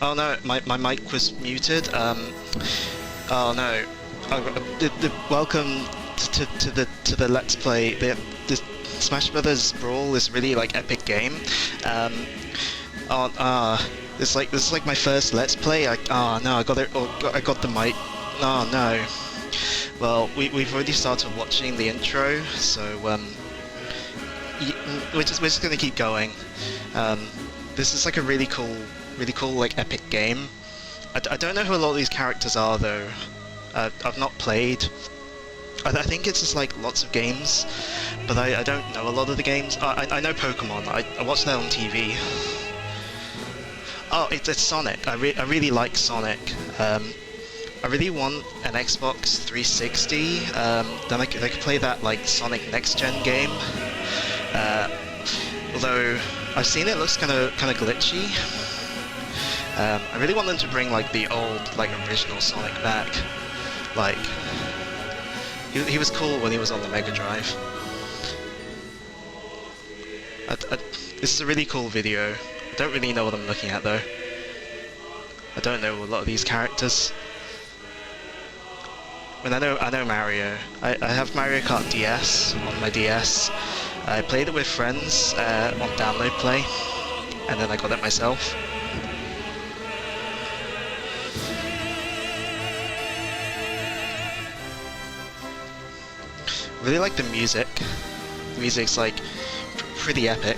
Oh no, my mic was muted. Oh no. Welcome to the Let's Play. The Smash Brothers Brawl is really like epic game. This is like my first Let's Play. Oh no, I got it. I got the mic. Oh no. Well, we've already started watching the intro, so we're just gonna keep going. This is like a really cool like epic game. I don't know who a lot of these characters are though. I've not played. I think it's just like lots of games, but I don't know a lot of the games. I know Pokemon. I watched that on TV. Oh, it's Sonic. I really like Sonic. I really want an Xbox 360. Then I could play that like Sonic Next Gen game. Although I've seen it looks kind of glitchy. I really want them to bring like the old like original Sonic back. Like he was cool when he was on the Mega Drive. This is a really cool video. I don't really know what I'm looking at though. I don't know a lot of these characters. I mean, I know Mario. I have Mario Kart DS on my DS. I played it with friends on Download Play, and then I got it myself. Really like the music. The music's like pretty epic.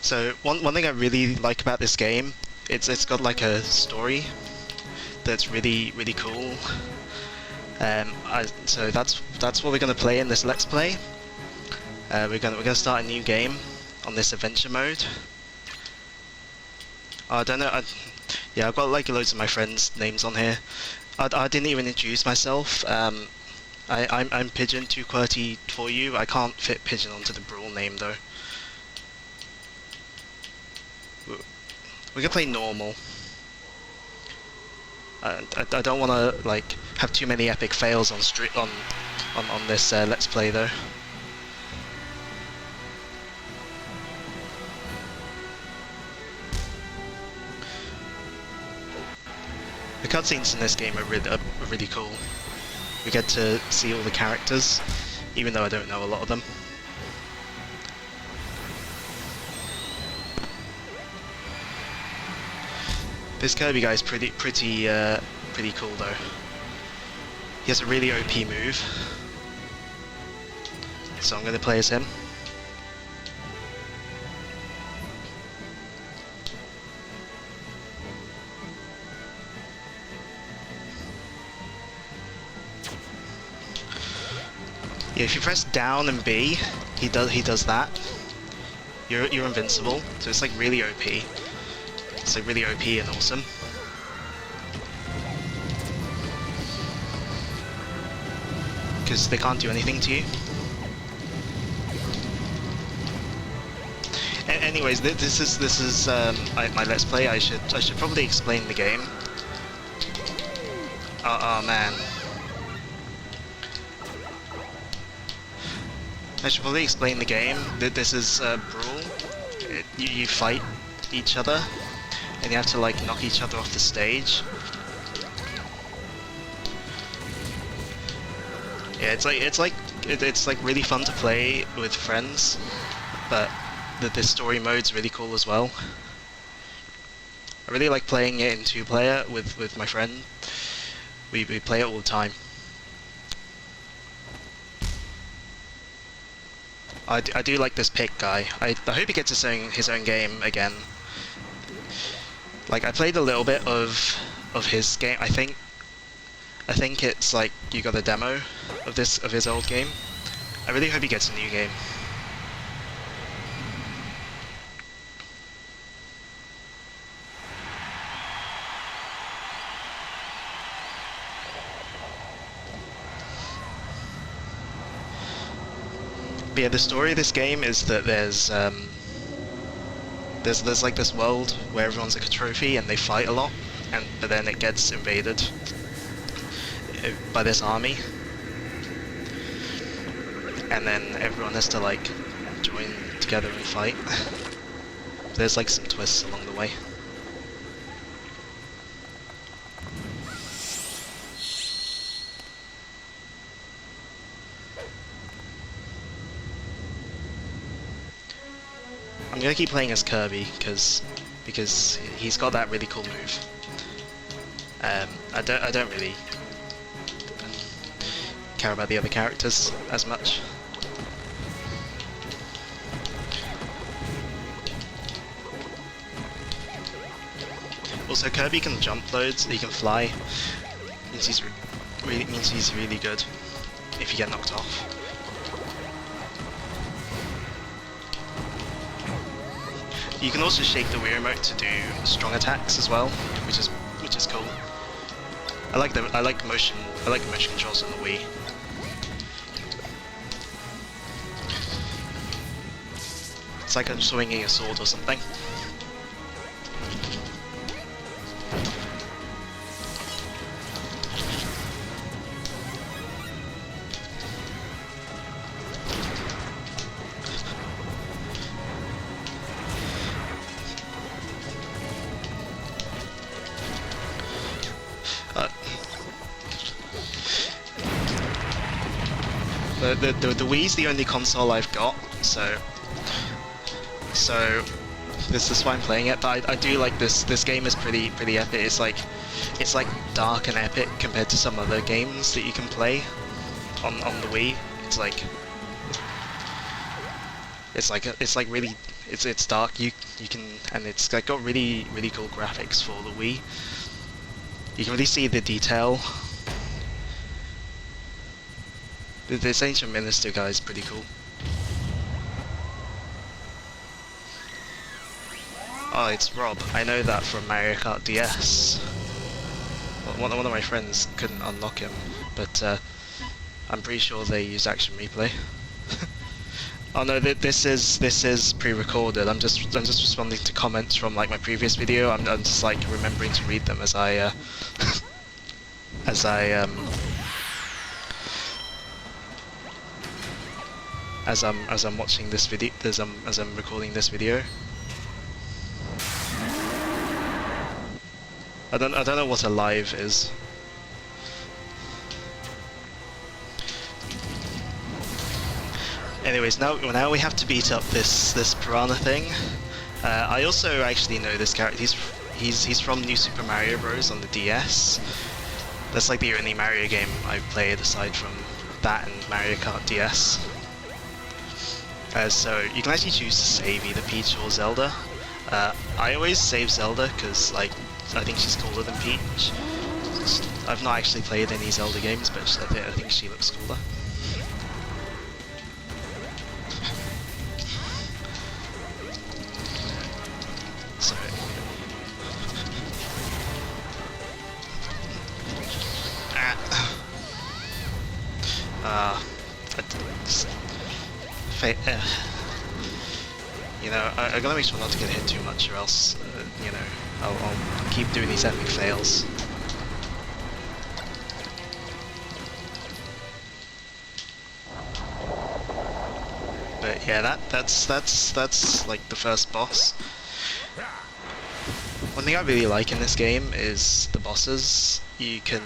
So one thing I really like about this game, it's got like a story that's really cool. So that's what we're gonna play in this Let's Play. We're gonna start a new game on this adventure mode. I don't know. Yeah, I've got like loads of my friends' names on here. I didn't even introduce myself. I'm Pigeon, too QWERTY for you. I can't fit Pigeon onto the Brawl name though. We're gonna play normal. I don't want to like have too many epic fails on this Let's Play though. The cutscenes in this game are really cool. We get to see all the characters, even though I don't know a lot of them. This Kirby guy's pretty cool though. He has a really OP move, so I'm going to play as him. Yeah, if you press down and B, he does that. You're invincible, so it's like really OP. It's like really OP and awesome. Because they can't do anything to you. Anyways, this is my Let's Play. I should probably explain the game. Oh man. I should probably explain the game. This is Brawl. You fight each other, and you have to like knock each other off the stage. Yeah, it's like really fun to play with friends, but the story mode's really cool as well. I really like playing it in 2-player with my friend. We play it all the time. I do like this Pig guy. I hope he gets his own game again. Like, I played a little bit of his game. I think it's like you got a demo of his old game. I really hope he gets a new game. But yeah, the story of this game is that there's like this world where everyone's like a trophy and they fight a lot, but then it gets invaded by this army, and then everyone has to like join together and fight. There's like some twists along the way. I'm gonna keep playing as Kirby because he's got that really cool move. I don't really care about the other characters as much. Also, Kirby can jump loads. He can fly. Means he's really good if you get knocked off. You can also shake the Wii remote to do strong attacks as well, which is cool. I like motion controls on the Wii. It's like I'm swinging a sword or something. The Wii's the only console I've got, so this is why I'm playing it. But I do like this. This game is pretty epic. It's like dark and epic compared to some other games that you can play on the Wii. It's really dark. You can, and it's like got really cool graphics for the Wii. You can really see the detail. This Ancient Minister guy is pretty cool. Oh, it's Rob. I know that from Mario Kart DS. One of my friends couldn't unlock him, but I'm pretty sure they use Action Replay. Oh no, this is pre-recorded. I'm just responding to comments from like my previous video. I'm just like remembering to read them as I as I as I'm watching this video, as I'm recording this video. I don't know what a live is. Anyways, now we have to beat up this piranha thing. I also actually know this character. He's from New Super Mario Bros. On the DS. That's like the only Mario game I've played aside from that and Mario Kart DS. So you can actually choose to save either Peach or Zelda. I always save Zelda because like I think she's cooler than Peach. I've not actually played any Zelda games, but I think she looks cooler. So you know, I gotta make sure not to get hit too much, or else, you know, I'll keep doing these epic fails. But yeah, that's like the first boss. One thing I really like in this game is the bosses. You can,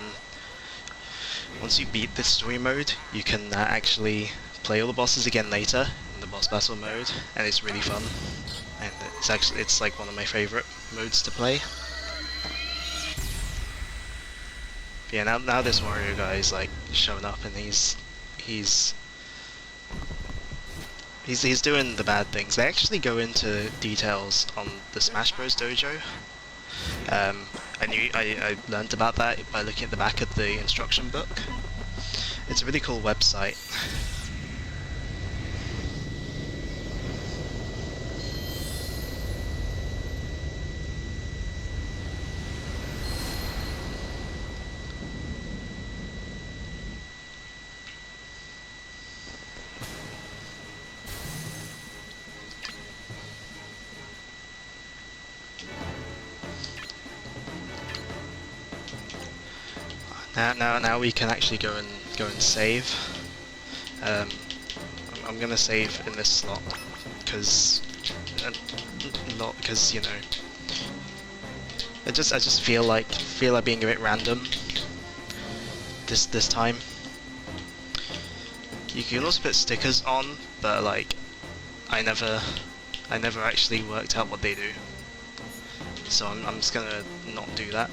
once you beat this story mode, you can actually play all the bosses again later in the boss battle mode, and it's really fun. And it's like one of my favorite modes to play. But yeah, now this warrior guy is like showing up, and he's doing the bad things. They actually go into details on the Smash Bros. Dojo. I learned about that by looking at the back of the instruction book. It's a really cool website. Now we can actually go and save. I'm gonna save in this slot because not because, you know, I just feel like being a bit random this time. You can also put stickers on, but like I never actually worked out what they do, so I'm just gonna not do that.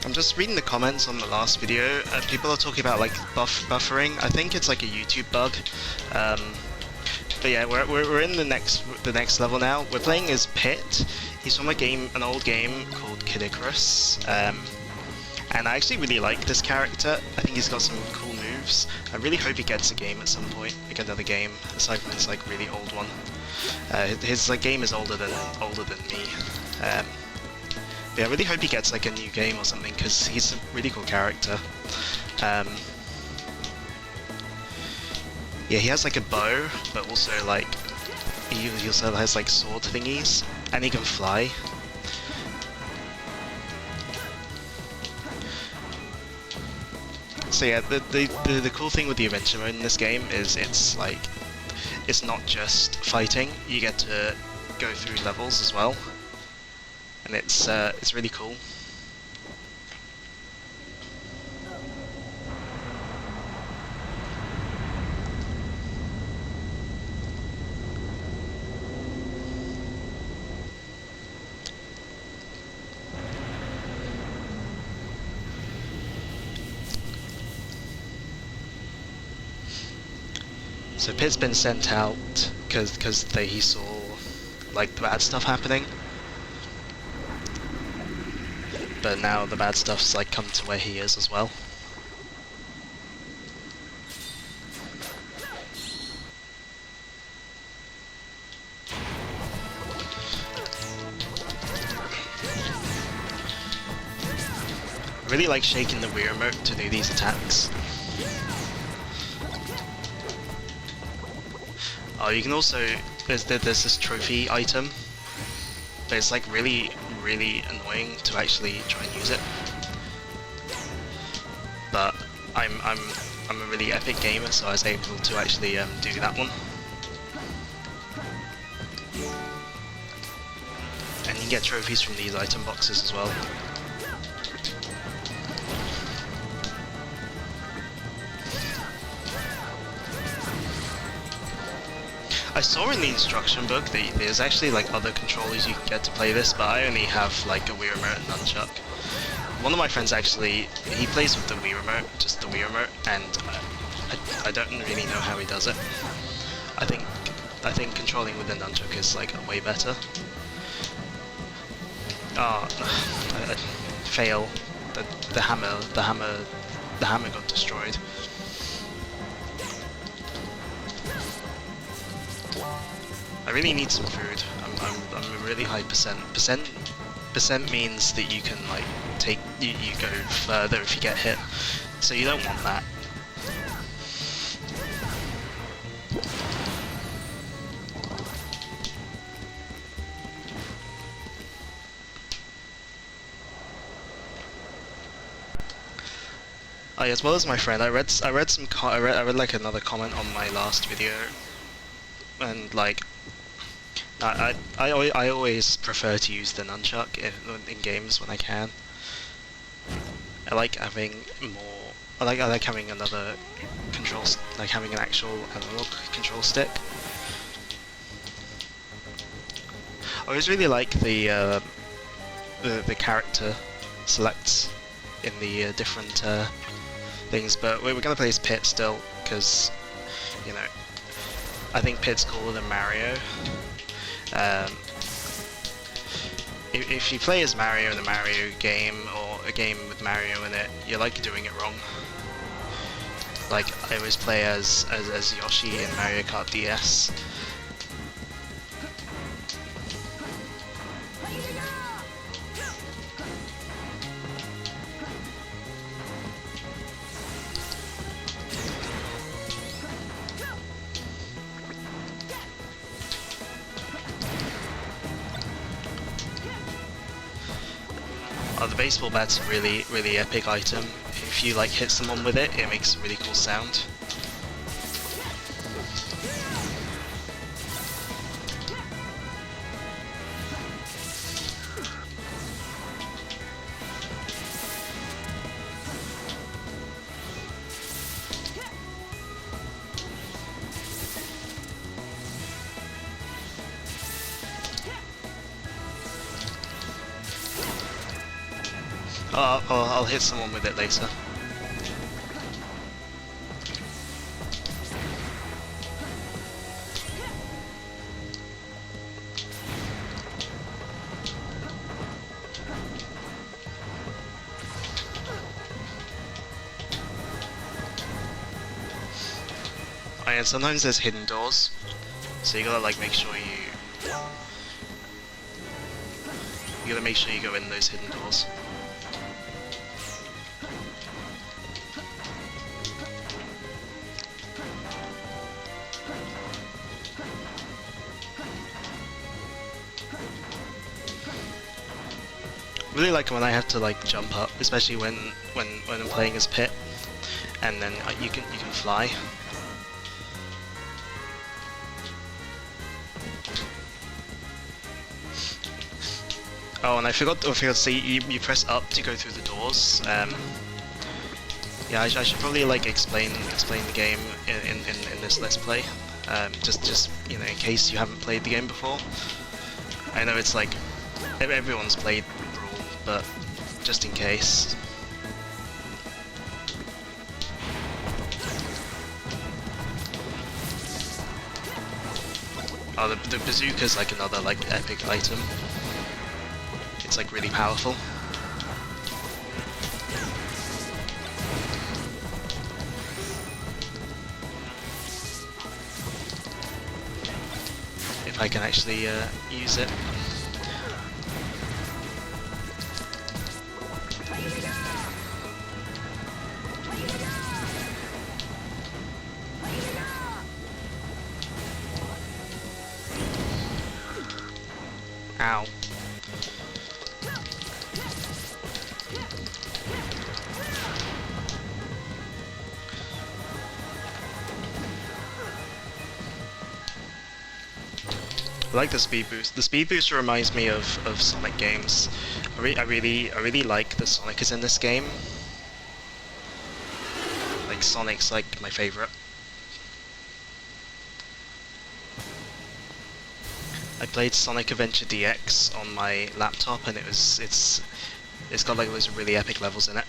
I'm just reading the comments on the last video. People are talking about like buffering. I think it's like a YouTube bug. But yeah, we're in the next level now. We're playing as Pit. He's from an old game called Kid Icarus. And I actually really like this character. I think he's got some cool moves. I really hope he gets a game at some point, like another game, aside from this like really old one. His like game is older than me. Yeah, I really hope he gets like a new game or something, because he's a really cool character. Yeah, he has like a bow, but also like he also has like sword thingies, and he can fly. So yeah, the cool thing with the adventure mode in this game is it's like it's not just fighting. You get to go through levels as well, and it's really cool. So Pit's been sent out because he saw like the bad stuff happening, but now the bad stuff's like come to where he is as well. I really like shaking the Wii remote to do these attacks. Oh, you can also there's this trophy item, but it's like really annoying to actually try and use it. But I'm a really epic gamer, so I was able to actually do that one. And you can get trophies from these item boxes as well. I saw in the instruction book that there's actually like other controllers you can get to play this, but I only have like a Wii remote and nunchuck. One of my friends actually, he plays with the Wii remote, just the Wii remote, and I don't really know how he does it. I think controlling with the nunchuck is like way better. Ah, fail. The hammer got destroyed. I really need some food. I'm a really high percent. Percent means that you can like you go further if you get hit. So you don't want that. Oh, yeah, as well as my friend, I read like another comment on my last video, and like I always prefer to use the nunchuck in games when I can. I like having more. I like having another control, like having an actual analog control stick. I always really like the character selects in the different things, but we're gonna play as Pit still because you know I think Pit's cooler than Mario. If you play as Mario in a Mario game or a game with Mario in it, you're like doing it wrong. Like I always play as Yoshi in Mario Kart DS. Oh, the baseball bat's a really epic item. If you like hit someone with it, it makes a really cool sound. I'll hit someone with it later. Oh, and sometimes there's hidden doors, so you gotta like make sure you gotta make sure you go in those hidden doors. Really like when I have to like jump up, especially when I'm playing as Pit. and then you can fly. Oh, and I forgot to say you press up to go through the doors. Yeah, I should probably like explain the game in this Let's Play. Just you know, in case you haven't played the game before. I know it's like everyone's played Brawl, but just in case. Oh, the bazooka's like another like epic item. It's like really powerful. If I can actually use it. Ow. I like the speed boost. The speed boost reminds me of Sonic games. I really like the Sonicers in this game. Like Sonic's like my favorite. I played Sonic Adventure DX on my laptop, and it's got like those really epic levels in it.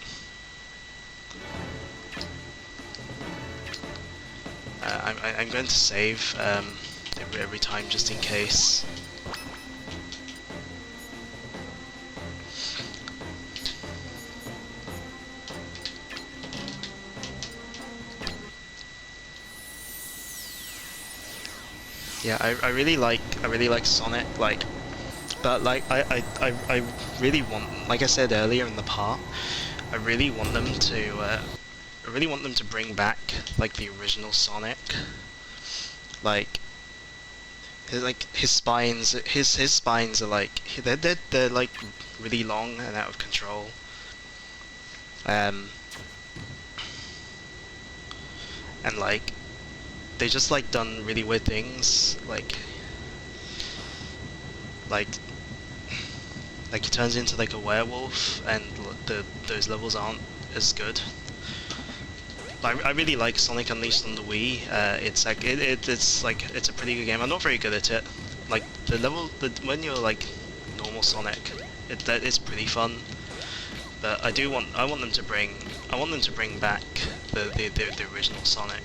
I'm going to save every time just in case. Yeah, I really like Sonic, like, but like I really want, like I said earlier in the part, I really want them to bring back like the original Sonic, like his spines are like they're like really long and out of control. And like they just like done really weird things, like he turns into like a werewolf, and those levels aren't as good. But I really like Sonic Unleashed on the Wii. It's like it's a pretty good game. I'm not very good at it. Like when you're like normal Sonic, it's pretty fun. But I want them to bring back the original Sonic,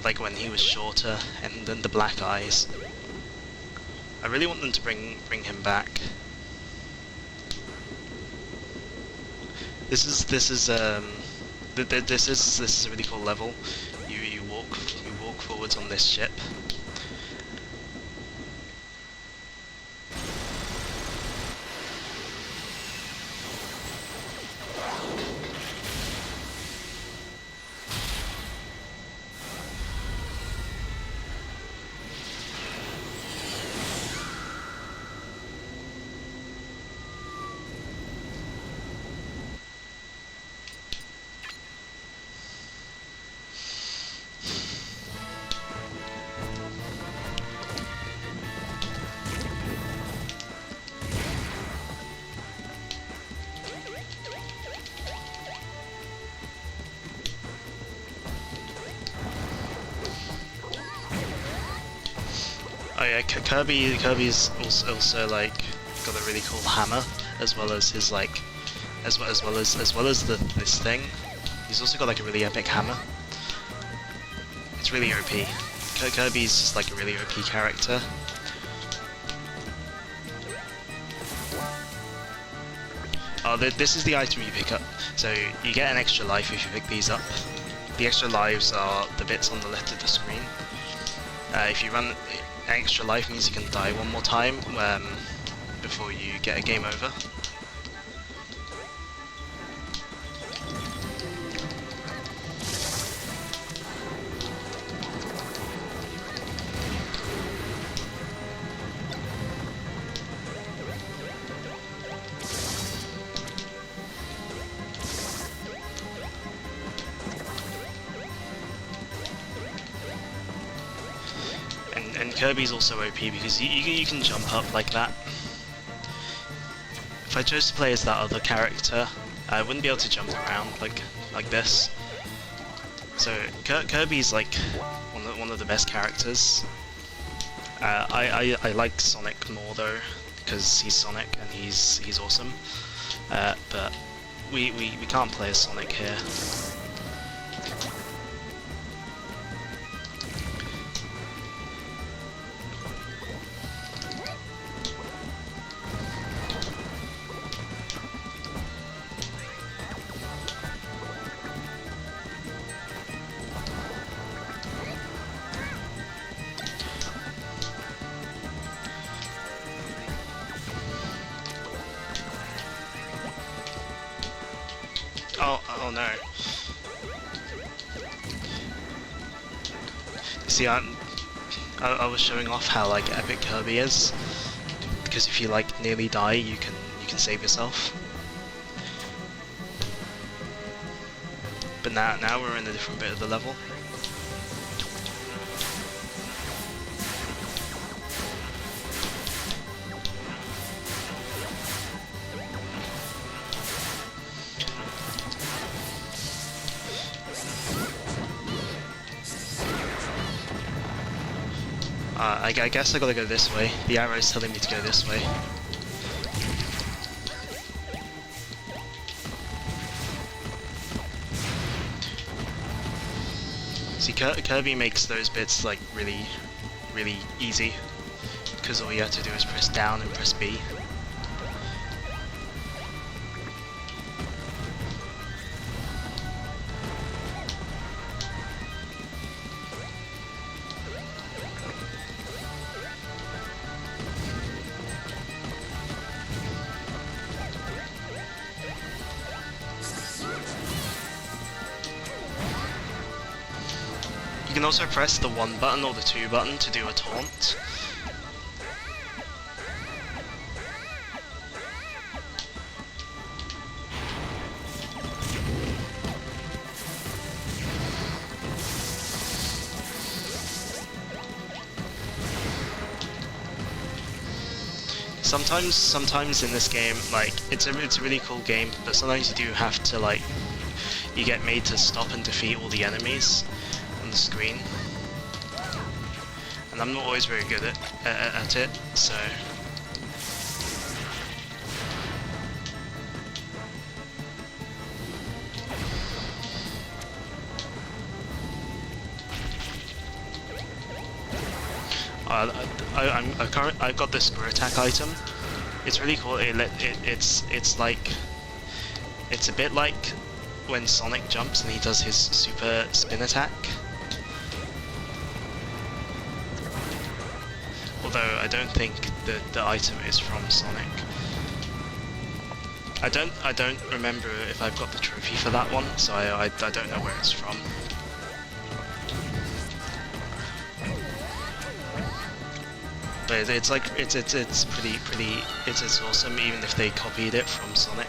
like when he was shorter and then the black eyes. I really want them to bring him back. This is a really cool level. You walk forwards on this ship. Oh yeah, Kirby's also like got a really cool hammer, as well as his like, as well as this thing. He's also got like a really epic hammer. It's really OP. Kirby's just like a really OP character. Oh, this is the item you pick up. So you get an extra life if you pick these up. The extra lives are the bits on the left of the screen. If you run extra life, means you can die one more time before you get a game over. Kirby's also OP because you can jump up like that. If I chose to play as that other character, I wouldn't be able to jump around like this. So Kirby's like one of the best characters. I like Sonic more though, because he's Sonic and he's awesome. But we can't play as Sonic here. Oh no. See, I was showing off how like epic Kirby is, because if you like nearly die, you can save yourself. But now we're in a different bit of the level. I guess I gotta go this way. The arrow's telling me to go this way. See, Kirby makes those bits like really easy, because all you have to do is press down and press B. You can also press the 1 button or the 2 button to do a taunt. Sometimes in this game, like, it's a really cool game, but sometimes you do have to, like, you get made to stop and defeat all the enemies on the screen, and I'm not always very good at it, so. I've got this screw attack item. It's really cool. It's like, it's a bit like when Sonic jumps and he does his super spin attack. Although I don't think the item is from Sonic. I don't remember if I've got the trophy for that one, so I don't know where it's from. But it's like it's awesome, even if they copied it from Sonic.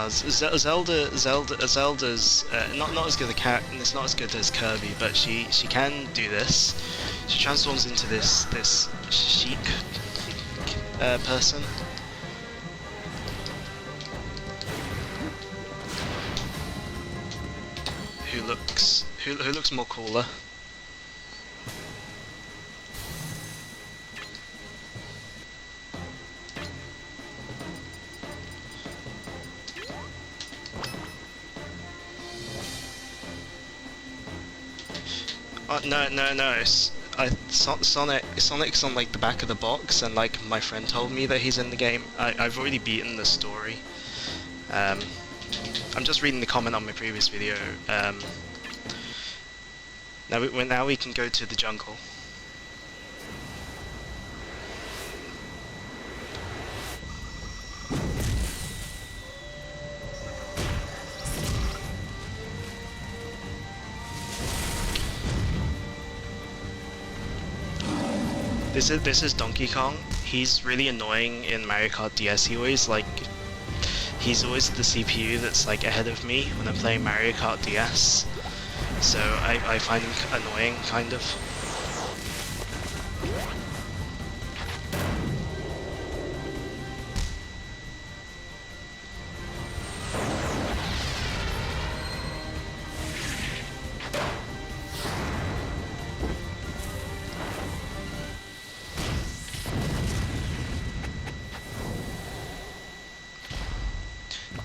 Zelda's not as good a character. It's not as good as Kirby, but she can do this. She transforms into this chic person. Who looks more cooler. No. Sonic's on like the back of the box, and like my friend told me that he's in the game. I've already beaten the story. I'm just reading the comment on my previous video. Now we can go to the jungle. This is Donkey Kong. He's really annoying in Mario Kart DS. He always like he's always the CPU that's like ahead of me when I'm playing Mario Kart DS. So I find him annoying, kind of.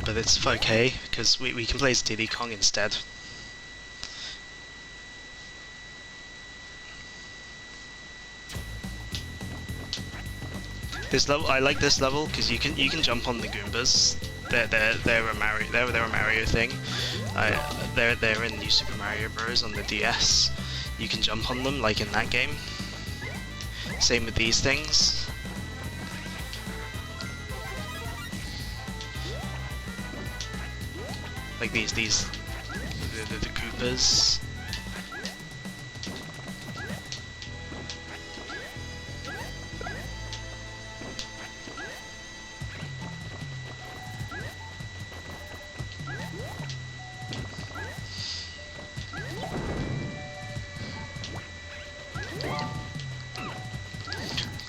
But it's okay, because we can play as Diddy Kong instead. This level, I like this level because you can jump on the Goombas. They're a Mario thing. They're in New Super Mario Bros. On the DS. You can jump on them like in that game. Same with these things. Like the Koopas.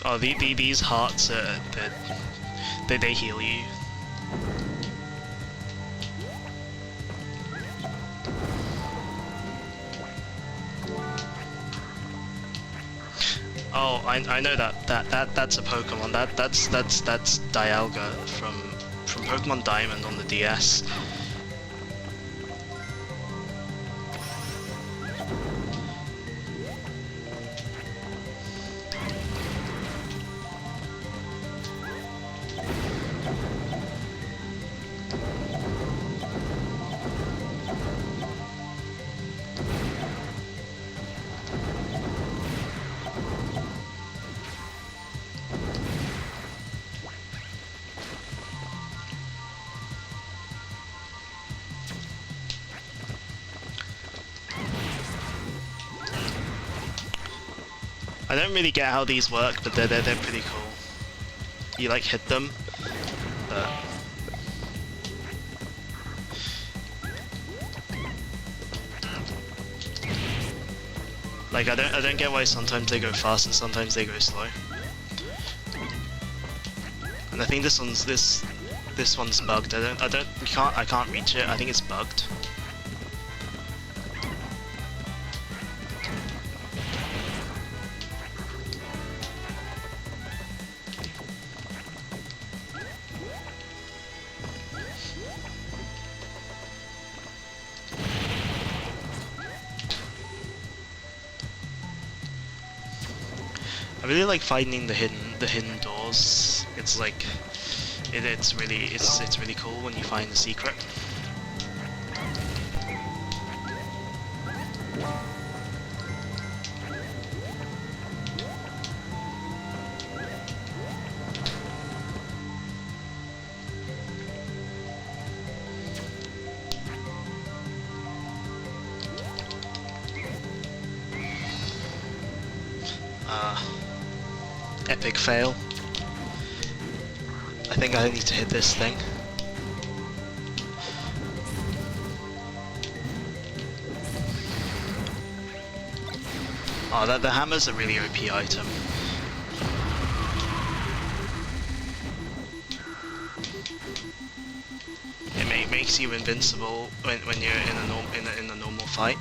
Oh, these hearts they heal you. Oh, I know that's a Pokemon. That's Dialga from Pokemon Diamond on the DS. I don't really get how these work, but they're pretty cool. You like hit them, but like I don't get why sometimes they go fast and sometimes they go slow. And I think this one's bugged. I can't reach it. I think it's bugged. I really like finding the hidden doors. It's like it's really cool when you find the secret. Epic fail. I think I need to hit this thing. Oh, the hammer's a really OP item. It makes you invincible when you're in a normal fight.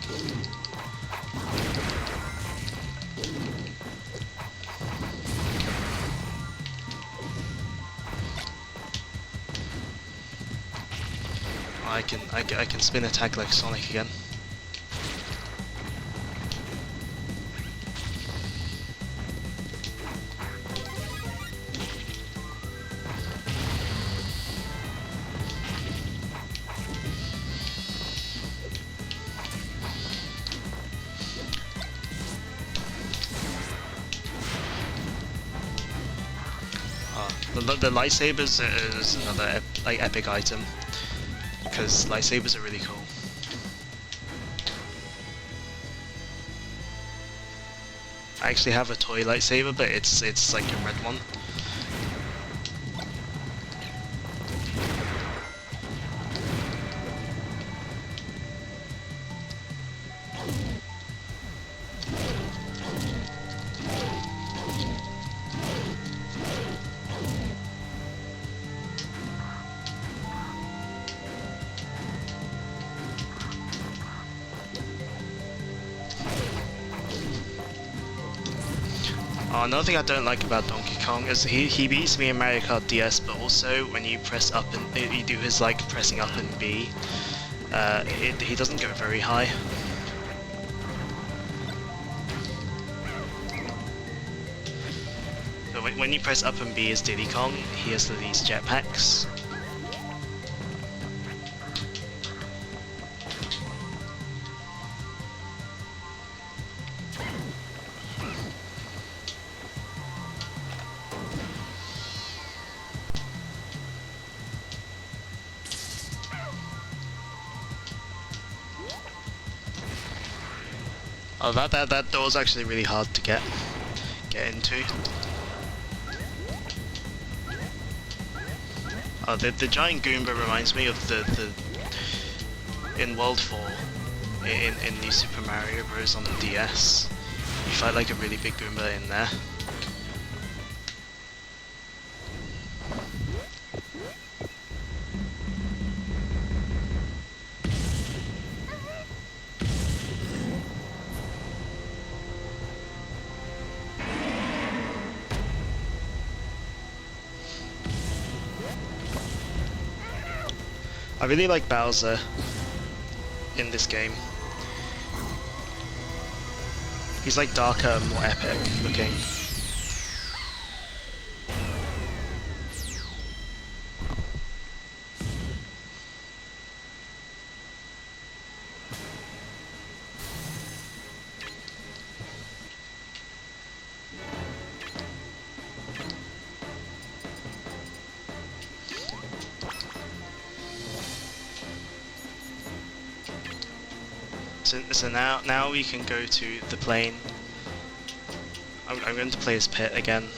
I can spin attack like Sonic again. The lightsabers is another epic item. Because lightsabers are really cool. I actually have a toy lightsaber, but it's like a red one. another thing I don't like about Donkey Kong is he beats me in Mario Kart DS, but also when you press up and you do his like pressing up and B, he doesn't go very high. So when you press up and B as Diddy Kong, he has these jetpacks. Oh, that door's actually really hard to get into. Oh, the giant Goomba reminds me of the in World 4 in New Super Mario Bros. On the DS. You fight like a really big Goomba in there. I really like Bowser in this game. He's like darker and more epic looking. So now we can go to the plane. I'm going to play as Pit again.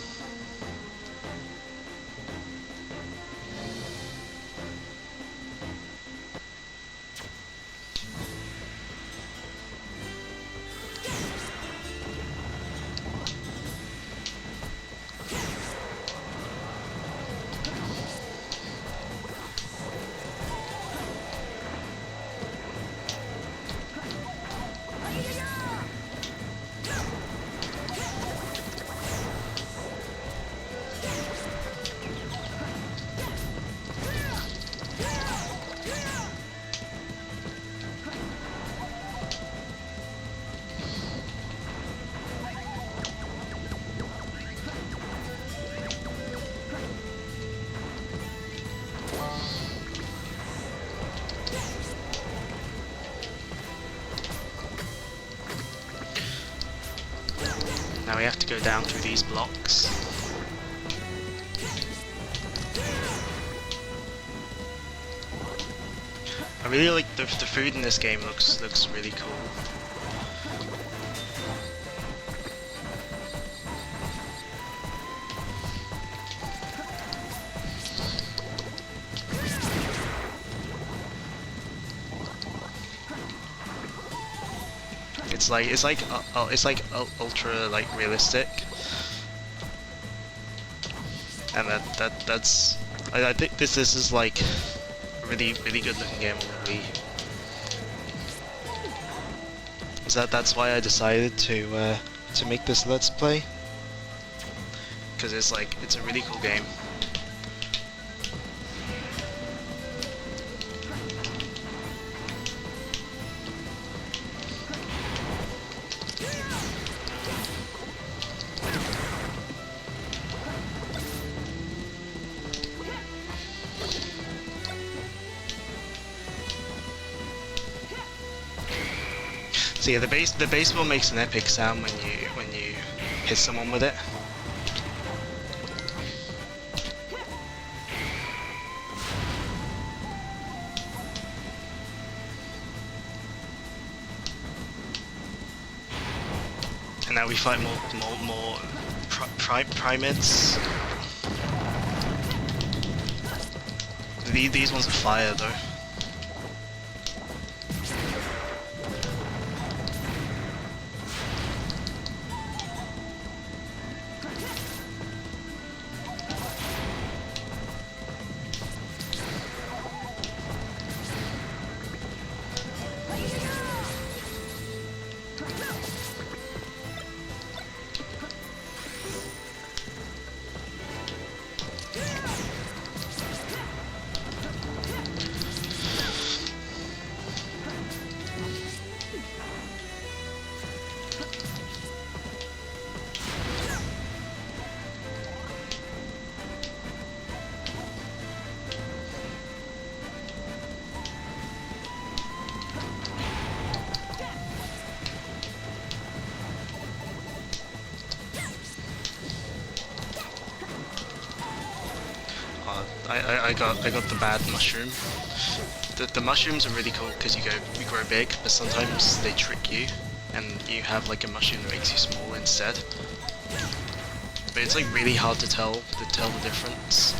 Now we have to go down through these blocks. I really like the food in this game. Looks really cool. It's like ultra like realistic, and that's I think this is like a really good looking game on the Wii. So that's why I decided to make this Let's Play, because it's a really cool game. So yeah, the baseball makes an epic sound when you hit someone with it. And now we fight more primates. These ones are fire though. I got the bad mushroom. The mushrooms are really cool because you grow big, but sometimes they trick you, and you have like a mushroom that makes you small instead. But it's like really hard to tell the difference.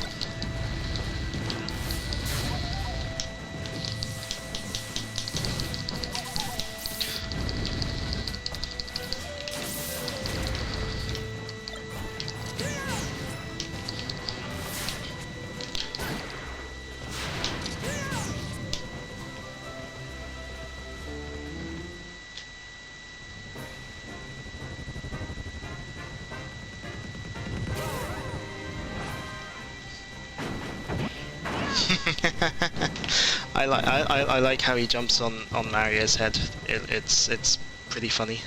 I like how he jumps on Mario's head. It's pretty funny.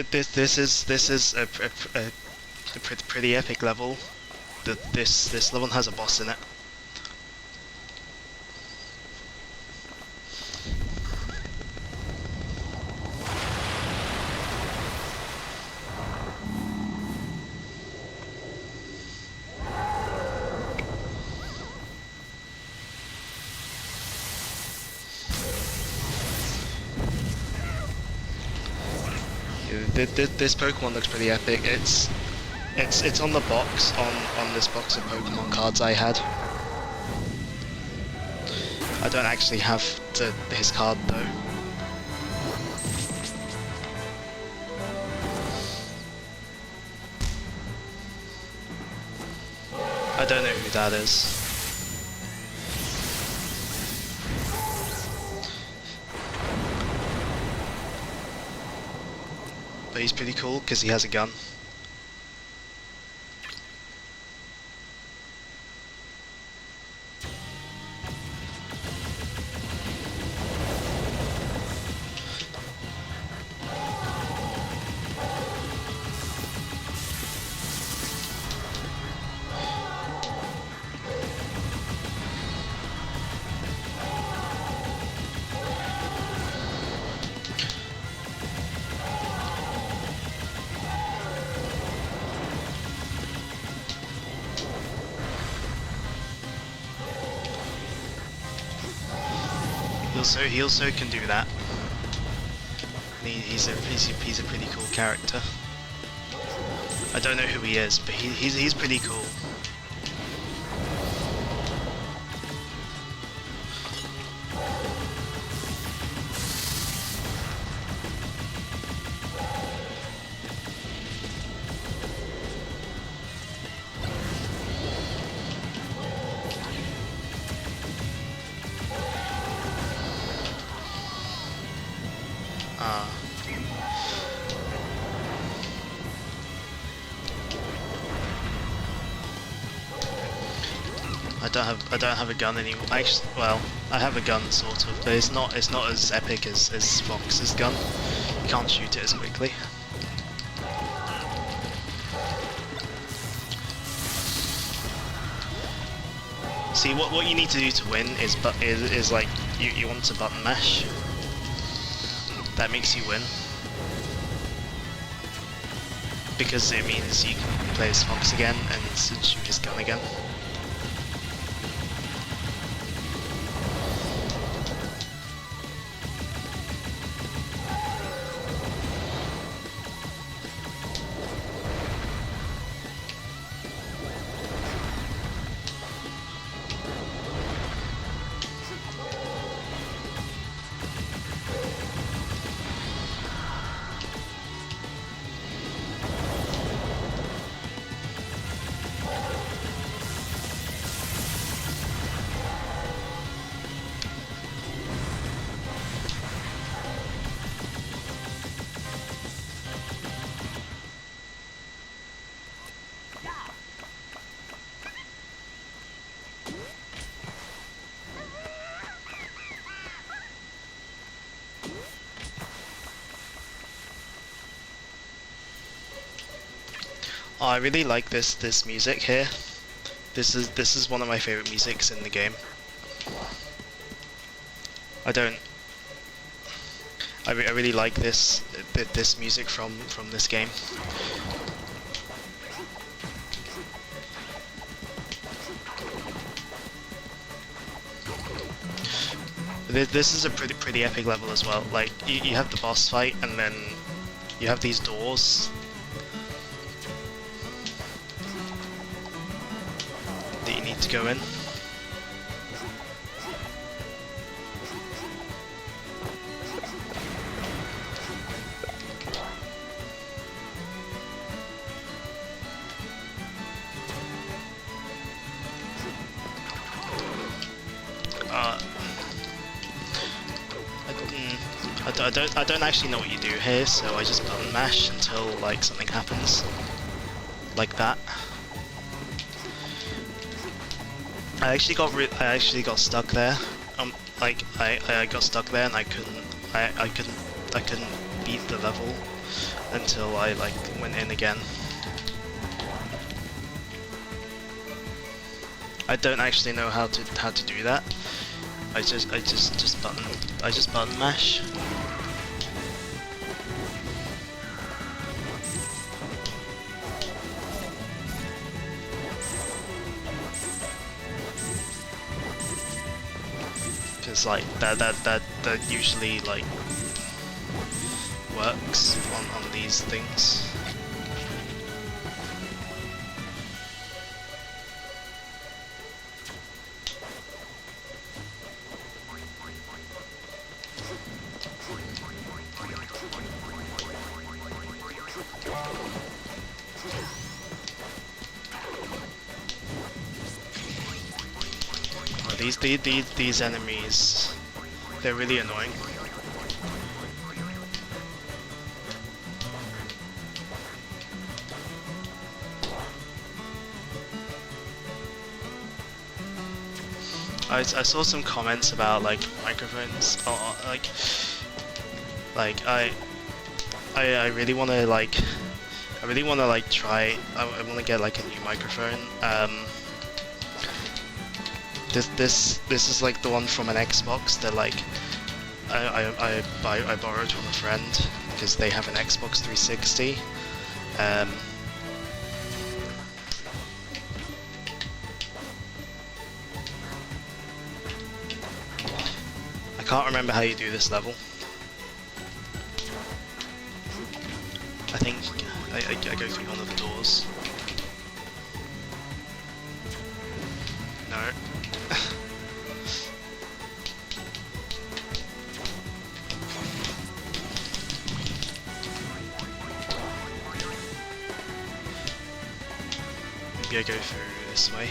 This is a pretty epic level. This level has a boss in it. This Pokemon looks pretty epic. It's on the box on this box of Pokemon cards I had. I don't actually have his card though. I don't know who that is. But he's pretty cool because he has a gun. He also can do that. And he's a pretty cool character. I don't know who he is, but he's pretty cool. I don't have a gun anymore. Actually, well, I have a gun sort of, but it's not as epic as Fox's gun. You can't shoot it as quickly. See, what you need to do to win is like you want to button mash. That makes you win. Because it means you can play as Fox again and shoot his gun again. Oh, I really like this music here. This is one of my favorite musics in the game. I really like this music from this game. This is a pretty epic level as well. Like you have the boss fight, and then you have these doors that you need to go in. I don't actually know what you do here, so I just button mash until like something happens, like that. I actually got stuck there. Like I got stuck there and I couldn't beat the level until I like went in again. I don't actually know how to do that. I just button mash. Because like that usually like works on these things. These enemies, they're really annoying. I saw some comments about like microphones, or like I really want to like try. I want to get like a new microphone. This is like the one from an Xbox that like I borrowed from a friend because they have an Xbox 360. I can't remember how you do this level. I think I go through one of the doors. No. Maybe I go through this way.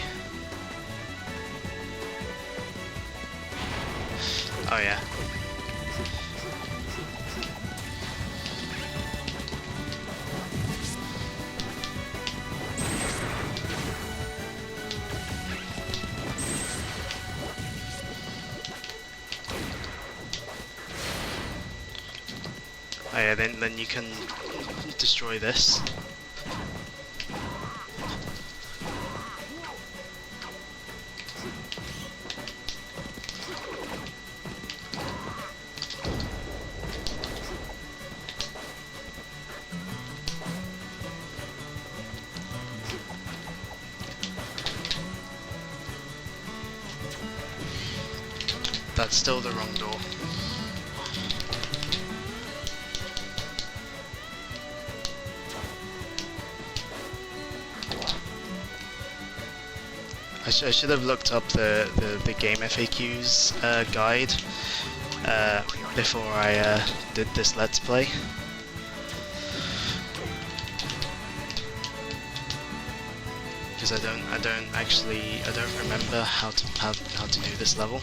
Oh yeah. Oh yeah, then you can destroy this. That's still the wrong door. I should have looked up the game FAQs guide before I did this Let's Play. Because I don't remember how to do this level.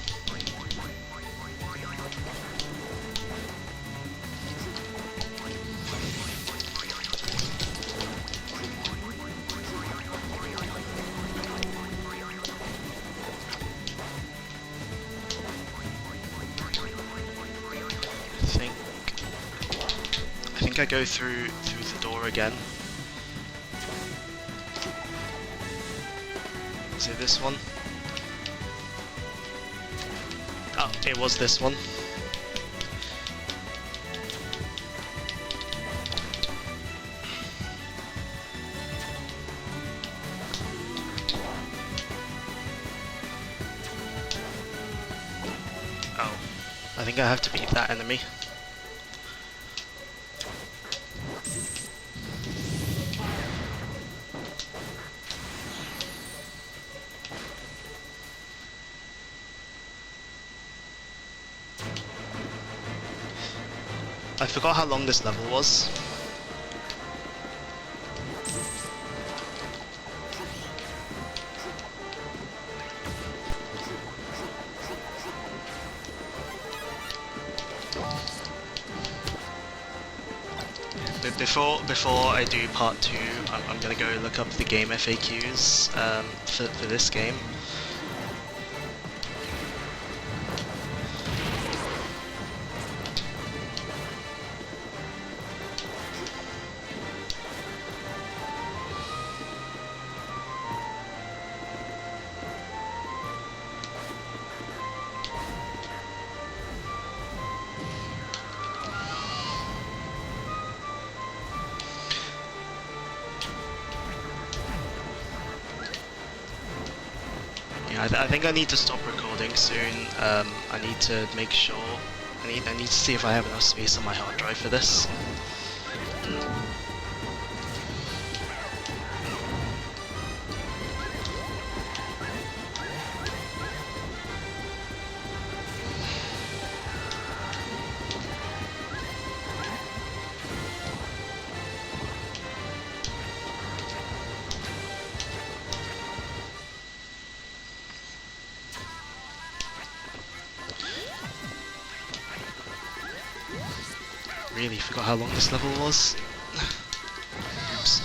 I think I go through the door again. Is it this one? Oh, it was this one. Oh, I think I have to beat that enemy. I forgot how long this level was. But before I do part 2, I'm gonna go look up the game FAQs for this game. I think I need to stop recording soon. I need to make sure. I need to see if I have enough space on my hard drive for this. Really forgot how long this level was. Oops.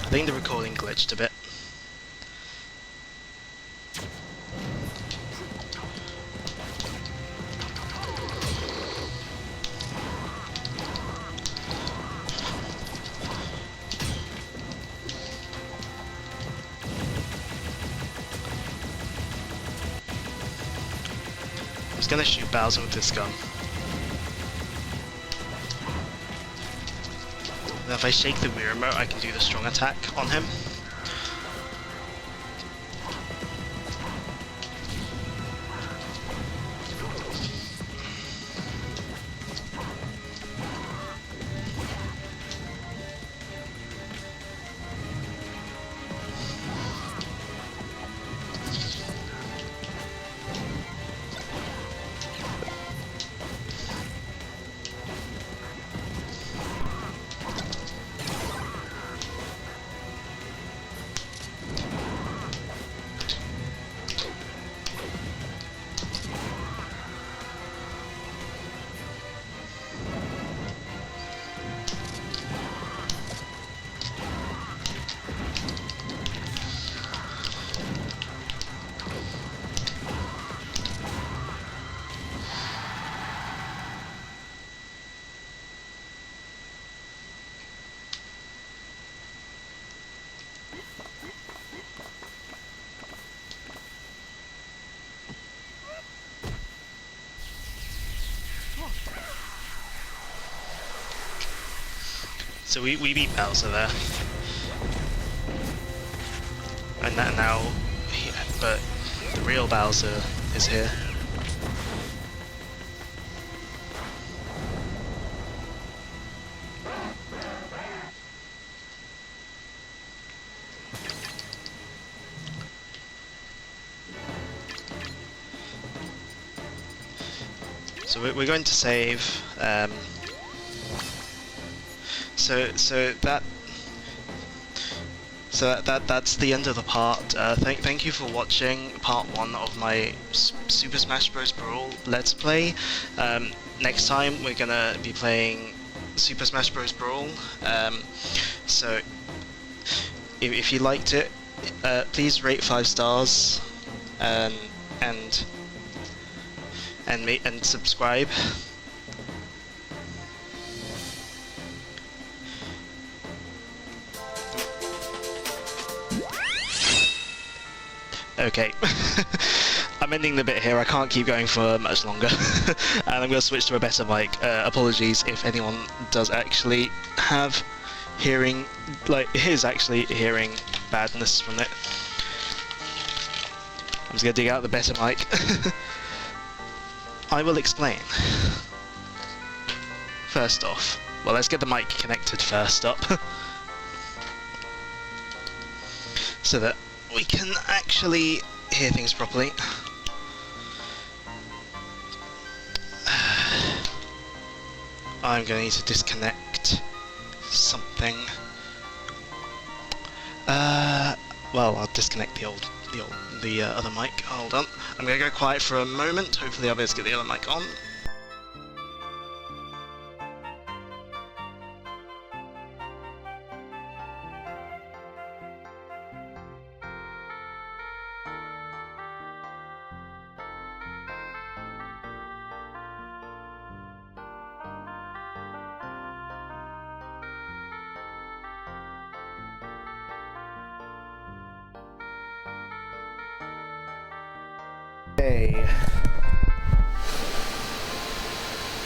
I think the recording glitched a bit. I'm gonna shoot Bowser with this gun. Now if I shake the Wii remote, I can do the strong attack on him. So we beat Bowser there. And that now, but the real Bowser is here. So we're going to save. That's the end of the part. Thank you for watching part 1 of my Super Smash Bros. Brawl Let's Play. Next time we're gonna be playing Super Smash Bros. Brawl. So if you liked it, please rate 5 stars, and subscribe. Okay, I'm ending the bit here. I can't keep going for much longer, and I'm going to switch to a better mic. Apologies if anyone does actually have hearing, is actually hearing badness from it. I'm just going to dig out the better mic. I will explain. First off, well, let's get the mic connected first up, so that we can actually hear things properly. I'm going to need to disconnect something. Well, I'll disconnect the other mic. Hold on. I'm going to go quiet for a moment. Hopefully I'll be able to get the other mic on. Okay.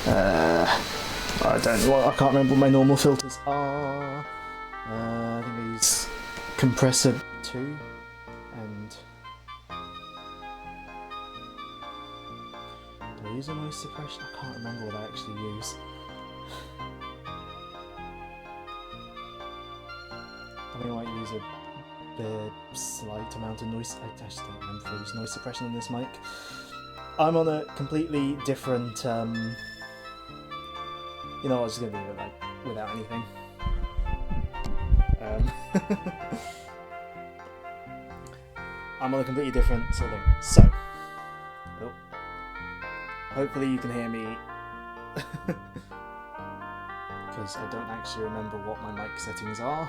I don't know. I can't remember what my normal filters are. I think I use compressor 2 and do I use a noise suppression? I can't remember what I actually use. I think I might use a slight amount of noise. I just don't remember if I use noise suppression on this mic. I'm on a completely different. You know, I was just gonna do it without anything. I'm on a completely different sort of thing. So, hopefully you can hear me, because I don't actually remember what my mic settings are.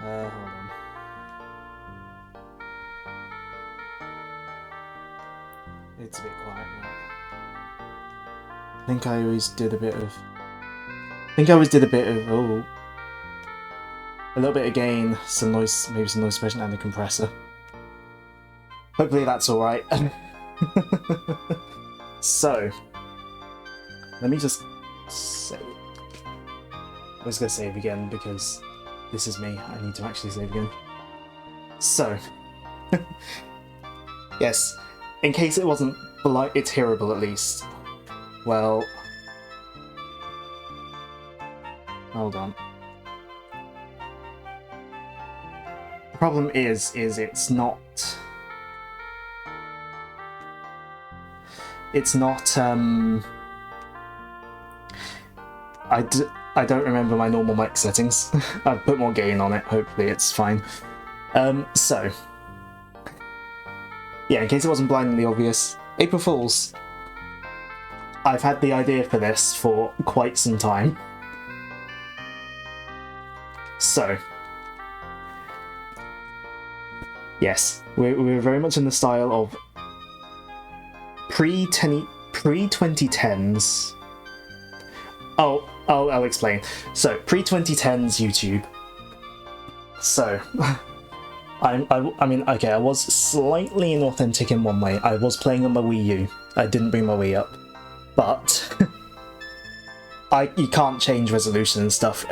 Hold on. It's a bit quiet now. I think I always did a bit of... a little bit of gain, some noise, maybe some noise suppression and a compressor. Hopefully that's alright. So, let me just save. I'm just going to save again because this is me. I need to actually save again. So, yes, in case it wasn't it's hearable at least. Well, hold on. The problem is it's not. It's not. I don't remember my normal mic settings. I've put more gain on it. Hopefully, it's fine. So, yeah, in case it wasn't blindingly obvious, April Fools. I've had the idea for this for quite some time. So, yes, we're very much in the style of pre-2010s. Oh, I'll explain. So, pre-2010s YouTube. So, I mean, okay, I was slightly inauthentic in one way. I was playing on my Wii U. I didn't bring my Wii up. But you can't change resolution and stuff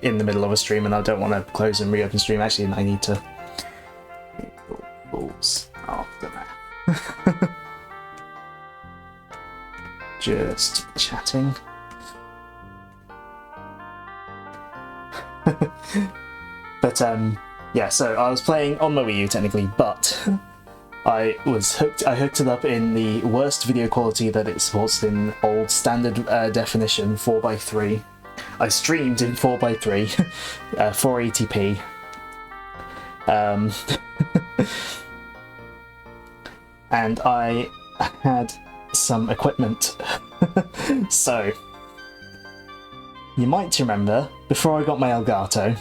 in the middle of a stream, and I don't want to close and reopen stream. Actually, I need to. Balls after that. Just chatting. But yeah. So I was playing on my Wii U technically, but I hooked it up in the worst video quality that it supports in old standard definition 4:3. I streamed in 4:3, 480p. And I had some equipment. So, you might remember, before I got my Elgato,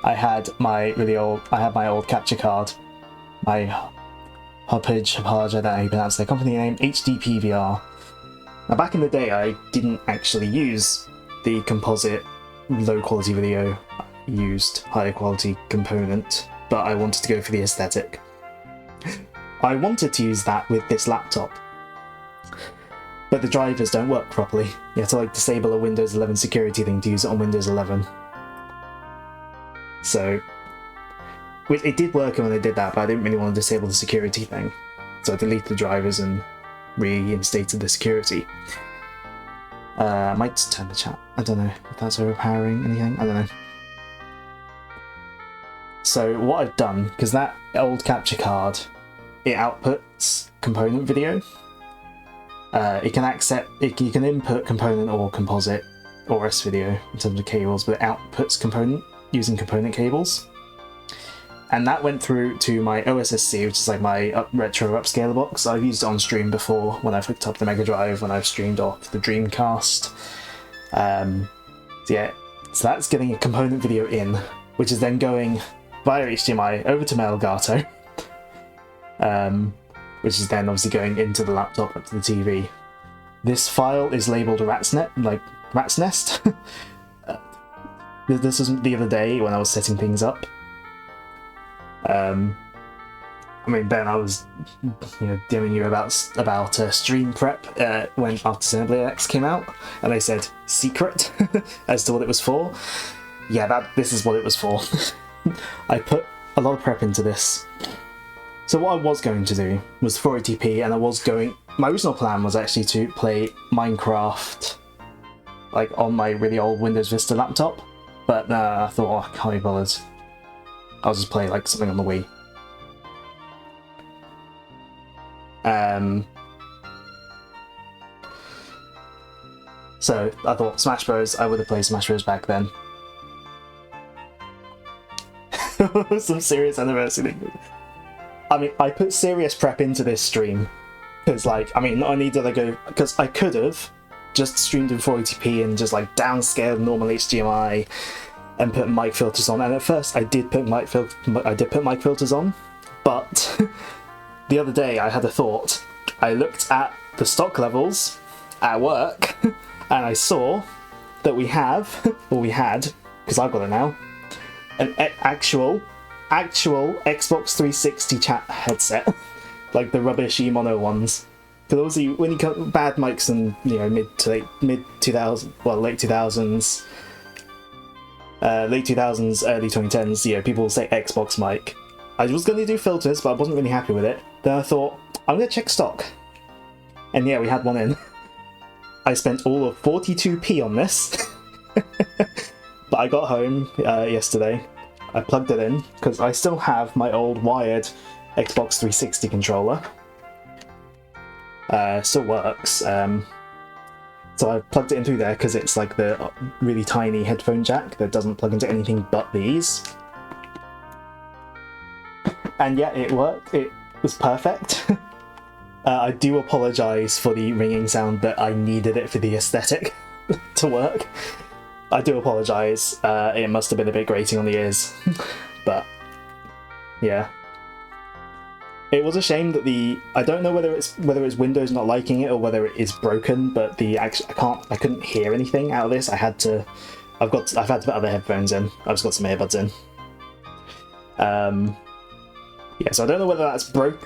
I had my old capture card, my apologise, I don't know how you pronounce their company name, HDPVR. Now back in the day I didn't actually use the composite low quality video, I used higher quality component, but I wanted to go for the aesthetic. I wanted to use that with this laptop, but the drivers don't work properly. You have to like disable a Windows 11 security thing to use it on Windows 11. So it did work when I did that, but I didn't really want to disable the security thing. So I deleted the drivers and reinstated the security. I might just turn the chat. I don't know if that's overpowering anything. I don't know. So what I've done, because that old capture card, it outputs component video. You can input component or composite or S video in terms of cables, but it outputs component using component cables. And that went through to my OSSC, which is like my retro upscaler box. I've used it on stream before when I've hooked up the Mega Drive, when I've streamed off the Dreamcast. So that's getting a component video in, which is then going via HDMI over to my Elgato, which is then obviously going into the laptop up to the TV. This file is labelled Rat's Nest. This was the other day when I was setting things up. I mean, Ben, I was, DMing you about stream prep when after Xenoblade X came out, and I said secret as to what it was for. Yeah, this is what it was for. I put a lot of prep into this. So what I was going to do was 480p, and my original plan was actually to play Minecraft like on my really old Windows Vista laptop, but I thought, I can't be bothered. I'll just play like something on the Wii. So I thought Smash Bros. I would have played Smash Bros. Back then. Some serious anniversary. I mean, I put serious prep into this stream because, not only did I go, because I could have just streamed in 480p and just like downscaled normal HDMI and put mic filters on. And at first, I did put mic filters on, but the other day I had a thought. I looked at the stock levels at work, and I saw that we had, because I've got it now, an actual Xbox 360 chat headset, like the rubbishy mono ones. Because obviously, when you got bad mics in late 2000s, early 2010s, people will say Xbox mic. I was going to do filters, but I wasn't really happy with it. Then I thought, I'm going to check stock. And yeah, we had one in. I spent all of 42p on this. But I got home yesterday. I plugged it in, because I still have my old wired Xbox 360 controller. Still works. So I plugged it in through there because it's like the really tiny headphone jack that doesn't plug into anything but these. And yeah, it worked. It was perfect. I do apologise for the ringing sound, but I needed it for the aesthetic to work. I do apologise. It must have been a bit grating on the ears. But yeah. It was a shame that I don't know whether it's Windows not liking it or whether it is broken, but I couldn't hear anything out of this. I've had to put other headphones in. I've just got some earbuds in. Yeah, so I don't know whether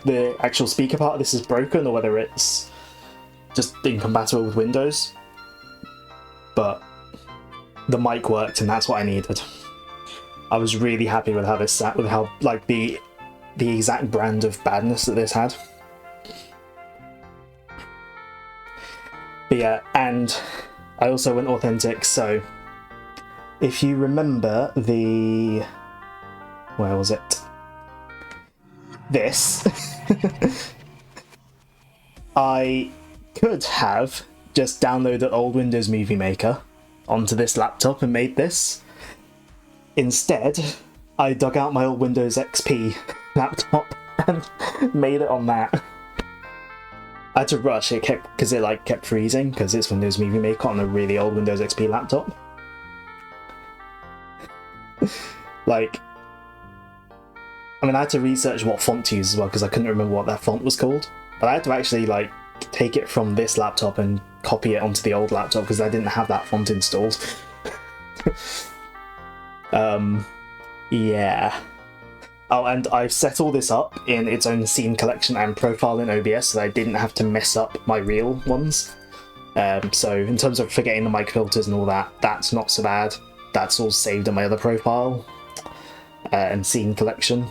the actual speaker part of this is broken or whether it's just incompatible with Windows. But the mic worked, and that's what I needed. I was really happy with how this sat, with how the exact brand of badness that this had. But yeah, and I also went authentic, so if you remember where was it? This. I could have just downloaded old Windows Movie Maker onto this laptop and made this. Instead, I dug out my old Windows XP laptop and made it on that. I had to rush it because it kept freezing because it's Windows Movie Maker on a really old Windows XP laptop. Like, I mean, I had to research what font to use as well because I couldn't remember what that font was called. But I had to actually like take it from this laptop and copy it onto the old laptop because I didn't have that font installed. Yeah. Oh, and I've set all this up in its own scene collection and profile in OBS so that I didn't have to mess up my real ones. So in terms of forgetting the mic filters and all that, that's not so bad. That's all saved in my other profile and scene collection.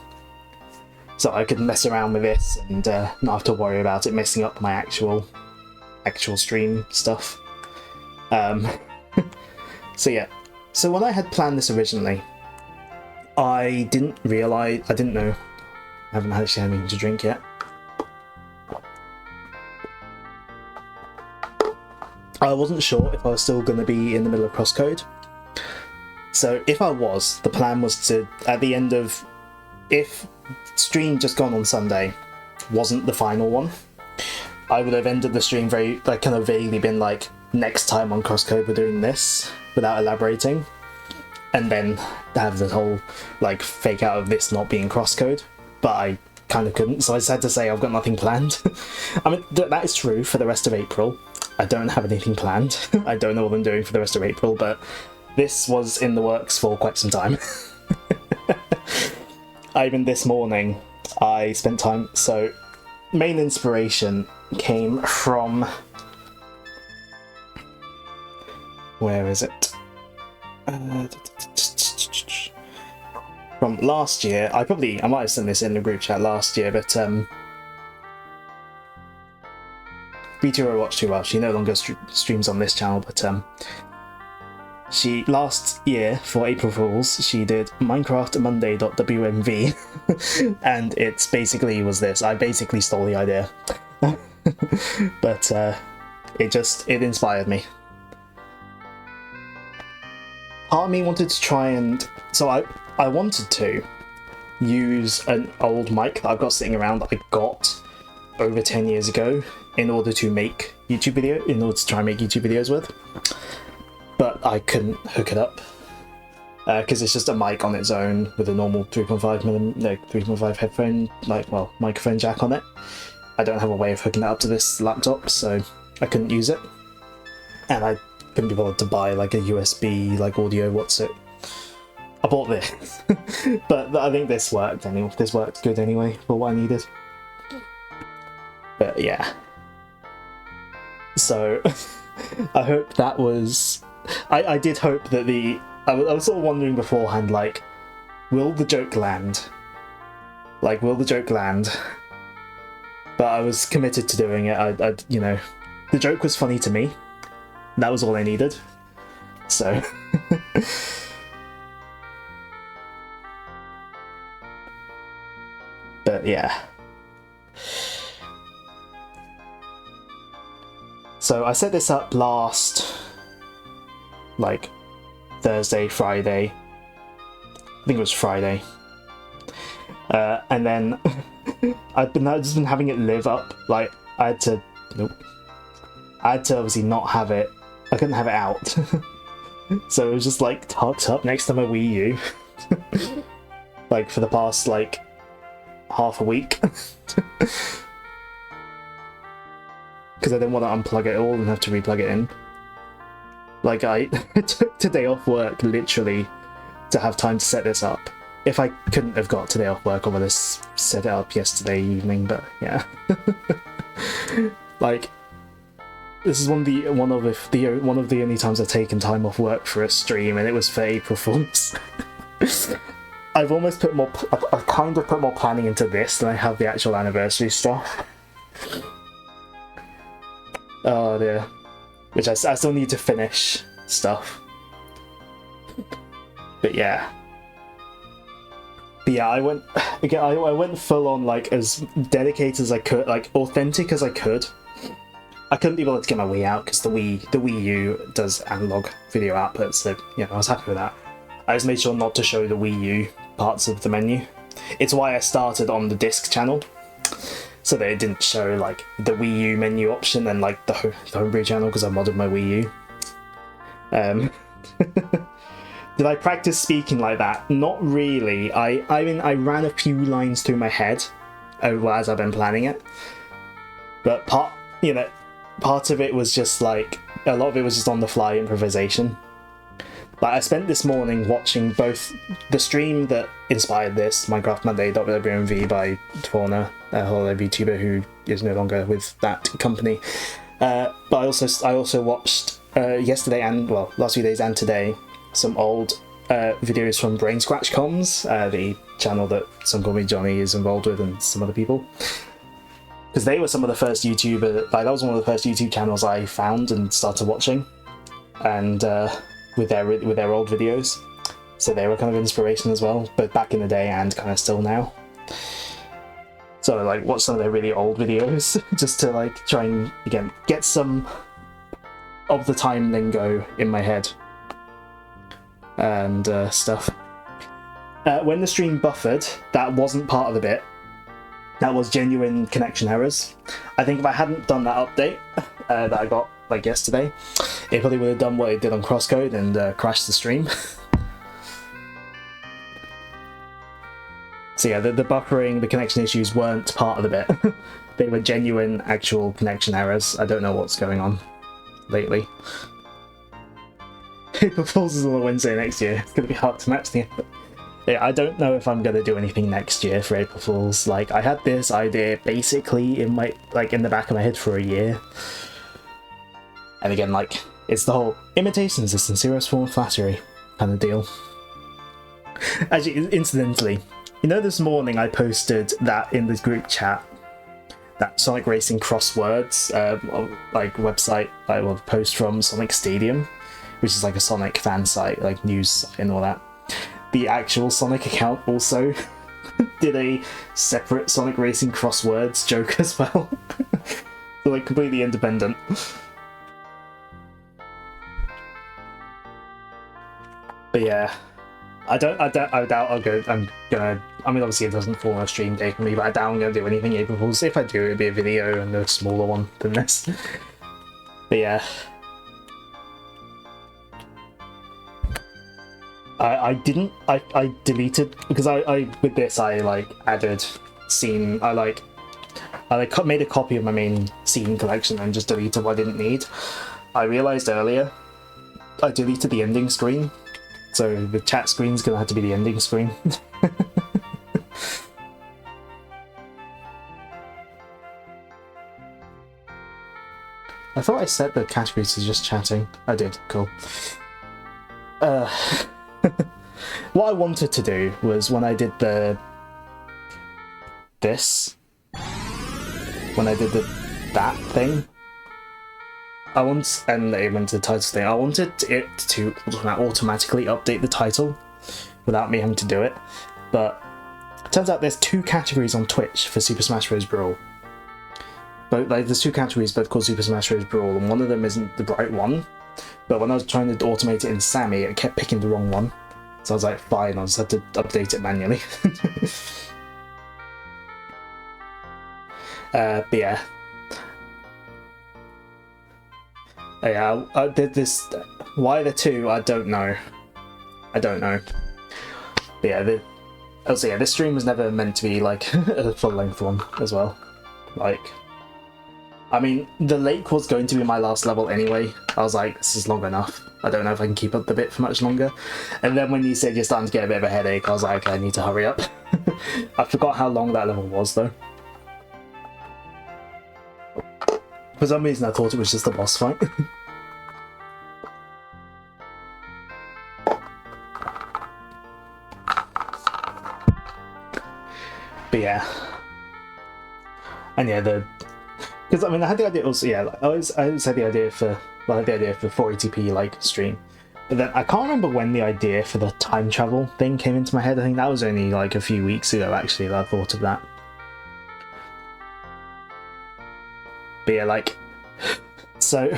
So I could mess around with this and not have to worry about it messing up my actual stream stuff. So yeah. So when I had planned this originally, I didn't know, I haven't actually had anything to drink yet. I wasn't sure if I was still going to be in the middle of crosscode. So if I was, the plan was to, at the end of, if stream just gone on Sunday wasn't the final one, I would have ended the stream very, like, kind of vaguely been like, next time on crosscode we're doing this, without elaborating. And then have the whole, like, fake out of this not being crosscode. But I kind of couldn't, so I just had to say I've got nothing planned. I mean, that is true for the rest of April. I don't have anything planned. I don't know what I'm doing for the rest of April, but this was in the works for quite some time. Even this morning, I spent time... So, main inspiration came from... Where is it? From last year. I might have sent this in the group chat last year, but B2 Watch Too Well, she no longer streams on this channel, but she last year for April Fools she did minecraftmonday.wmv and it's basically was this. I basically stole the idea. But it inspired me. Part of me wanted to try and... So I wanted to use an old mic that I've got sitting around that I got over 10 years ago in order to try and make YouTube videos with. But I couldn't hook it up because it's just a mic on its own with a normal 3.5 headphone, microphone jack on it. I don't have a way of hooking that up to this laptop, so I couldn't use it. And I couldn't be bothered to buy like a USB audio I bought this. But I think this worked anyway. This worked good anyway for what I needed. But yeah. So I hope that was... I did hope that I was sort of wondering beforehand, like, will the joke land? Like, will the joke land? But I was committed to doing it. The joke was funny to me. That was all I needed. So... But yeah. So I set this up last, Thursday, Friday. I think it was Friday. And then I've just been having it live up. I had to obviously not have it. I couldn't have it out. So it was just tucked up next to my Wii U. For the past half a week. Because I didn't want to unplug it all and have to replug it in. I took today off work literally to have time to set this up. If I couldn't have got today off work, I would have set it up yesterday evening, but yeah. This is one of the only times I've taken time off work for a stream, and it was for April Fools. I've almost put more... I kind of put more planning into this than I have the actual anniversary stuff. Oh dear. Which I still need to finish stuff. But yeah. But yeah, I went full on as dedicated as I could, authentic as I could. I couldn't be bothered to get my Wii out because the Wii U does analog video output, so yeah, I was happy with that. I just made sure not to show the Wii U parts of the menu. It's why I started on the disc channel, so that it didn't show the Wii U menu option and the homebrew channel because I modded my Wii U. Did I practice speaking like that? Not really. I mean, I ran a few lines through my head as I've been planning it. But part of it was just like, a lot of it was just on the fly improvisation. Like, I spent this morning watching both the stream that inspired this, Minecraft Monday WMV by Fauna, a holiday VTuber who is no longer with that company. But I also watched yesterday and, well, last few days and today, some old videos from Brain Scratch Comms, the channel that Some Call Me Johnny is involved with and some other people. Because they were some of the first YouTubers, like that was one of the first YouTube channels I found and started watching, and with their old videos, so they were kind of inspiration as well, both back in the day and kind of still now. So I like watch some of their really old videos just to like try and again get some of the time lingo in my head and stuff. When the stream buffered, that wasn't part of the bit. That was genuine connection errors. I think if I hadn't done that update that I got like yesterday, it probably would have done what it did on Crosscode and crashed the stream. So yeah, the buffering, the connection issues weren't part of the bit. They were genuine, actual connection errors. I don't know what's going on lately. April Fools is on a Wednesday next year. It's going to be hard to match the effort. Yeah, I don't know if I'm going to do anything next year for April Fools. Like, I had this idea basically in my, like, in the back of my head for a year. And again, like, it's the whole imitation is the sincerest form of flattery kind of deal. Actually, incidentally, you know, this morning I posted that in the group chat, that Sonic Racing crosswords, like website, like a post from Sonic Stadium, which is like a Sonic fan site, like news and all that. The actual Sonic account also did a separate Sonic Racing crosswords joke as well. So like completely independent. But yeah, I doubt I'll go. I'm gonna. I mean, obviously it doesn't fall on a stream day for me, but I doubt I'm gonna do anything April Fools. If I do, it'll be a video and a smaller one than this. But yeah. I deleted, because I with this I like added scene, I made a copy of my main scene collection and just deleted what I didn't need. I realised earlier I deleted the ending screen, so the chat screen's gonna have to be the ending screen. I thought I set the categories to just chatting. I did, cool. What I wanted to do was when I did that thing, and even the title thing, I wanted it to automatically update the title without me having to do it, but it turns out there's 2 categories on Twitch for Super Smash Bros. Brawl. But like, there's 2 categories both called Super Smash Bros. Brawl, and one of them isn't the right one. But when I was trying to automate it in Sammy, it kept picking the wrong one. So I was like, fine, I'll just have to update it manually. But yeah. Yeah, I did this. Why the 2? I don't know. But yeah, this stream was never meant to be like a full-length one as well. Like, I mean, the lake was going to be my last level anyway. I was like, this is long enough. I don't know if I can keep up the bit for much longer. And then when you said you're starting to get a bit of a headache, I was like, okay, I need to hurry up. I forgot how long that level was, though. For some reason, I thought it was just a boss fight. But yeah. And yeah, because I mean, I had the idea also, yeah, I always had the idea for 480p like stream, but then I can't remember when the idea for the time travel thing came into my head. I think that was only like a few weeks ago actually that I thought of that. But yeah, like, so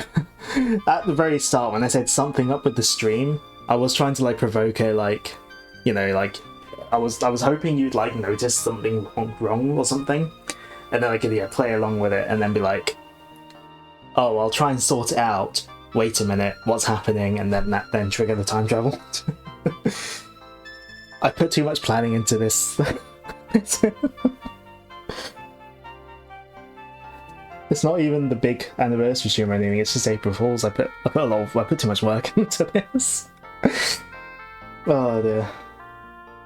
at the very start when I said something up with the stream, I was trying to like provoke a like, you know, like I was hoping you'd like notice something wrong or something. And then I could, yeah, play along with it and then be like, oh, I'll try and sort it out. Wait a minute, what's happening? And then that trigger the time travel. I put too much planning into this. It's not even the big anniversary stream or anything, it's just April Fools. I put too much work into this. Oh dear.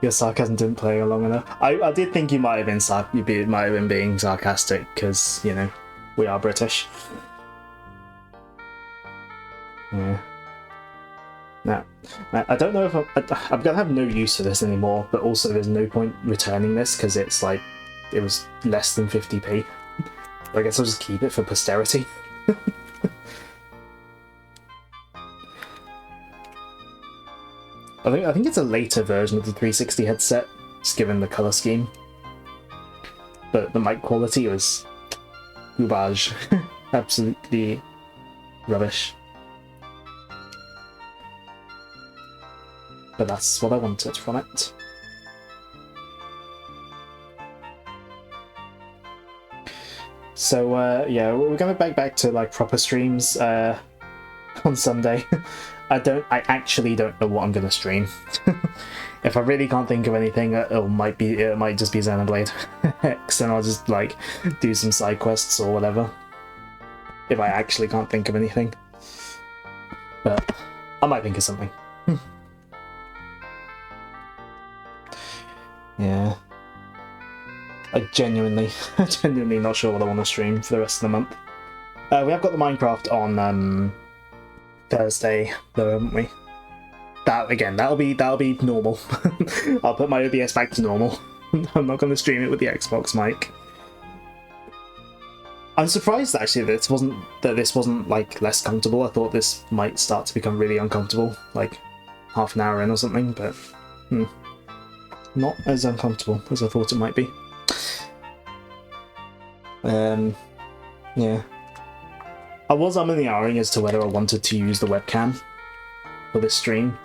Your sarcasm didn't play long enough. I did think you might have been being sarcastic, because, you know, we are British. Yeah. Now, I don't know if I'm gonna have no use for this anymore, but also there's no point returning this, because it's like, it was less than 50p. I guess I'll just keep it for posterity. I think it's a later version of the 360 headset, just given the colour scheme. But the mic quality was garbage. Absolutely rubbish. But that's what I wanted from it. So yeah, we're going back to like proper streams on Sunday. I actually don't know what I'm gonna stream. If I really can't think of anything, it might just be Xenoblade X, and I'll just like do some side quests or whatever. If I actually can't think of anything, but I might think of something. Yeah. I'm genuinely not sure what I want to stream for the rest of the month. We have got the Minecraft on Thursday, though, haven't we? That'll be normal. I'll put my OBS back to normal. I'm not going to stream it with the Xbox mic. I'm surprised actually that this wasn't like less comfortable. I thought this might start to become really uncomfortable, like half an hour in or something, but not as uncomfortable as I thought it might be. Yeah. I was umming and ahhing as to whether I wanted to use the webcam for this stream.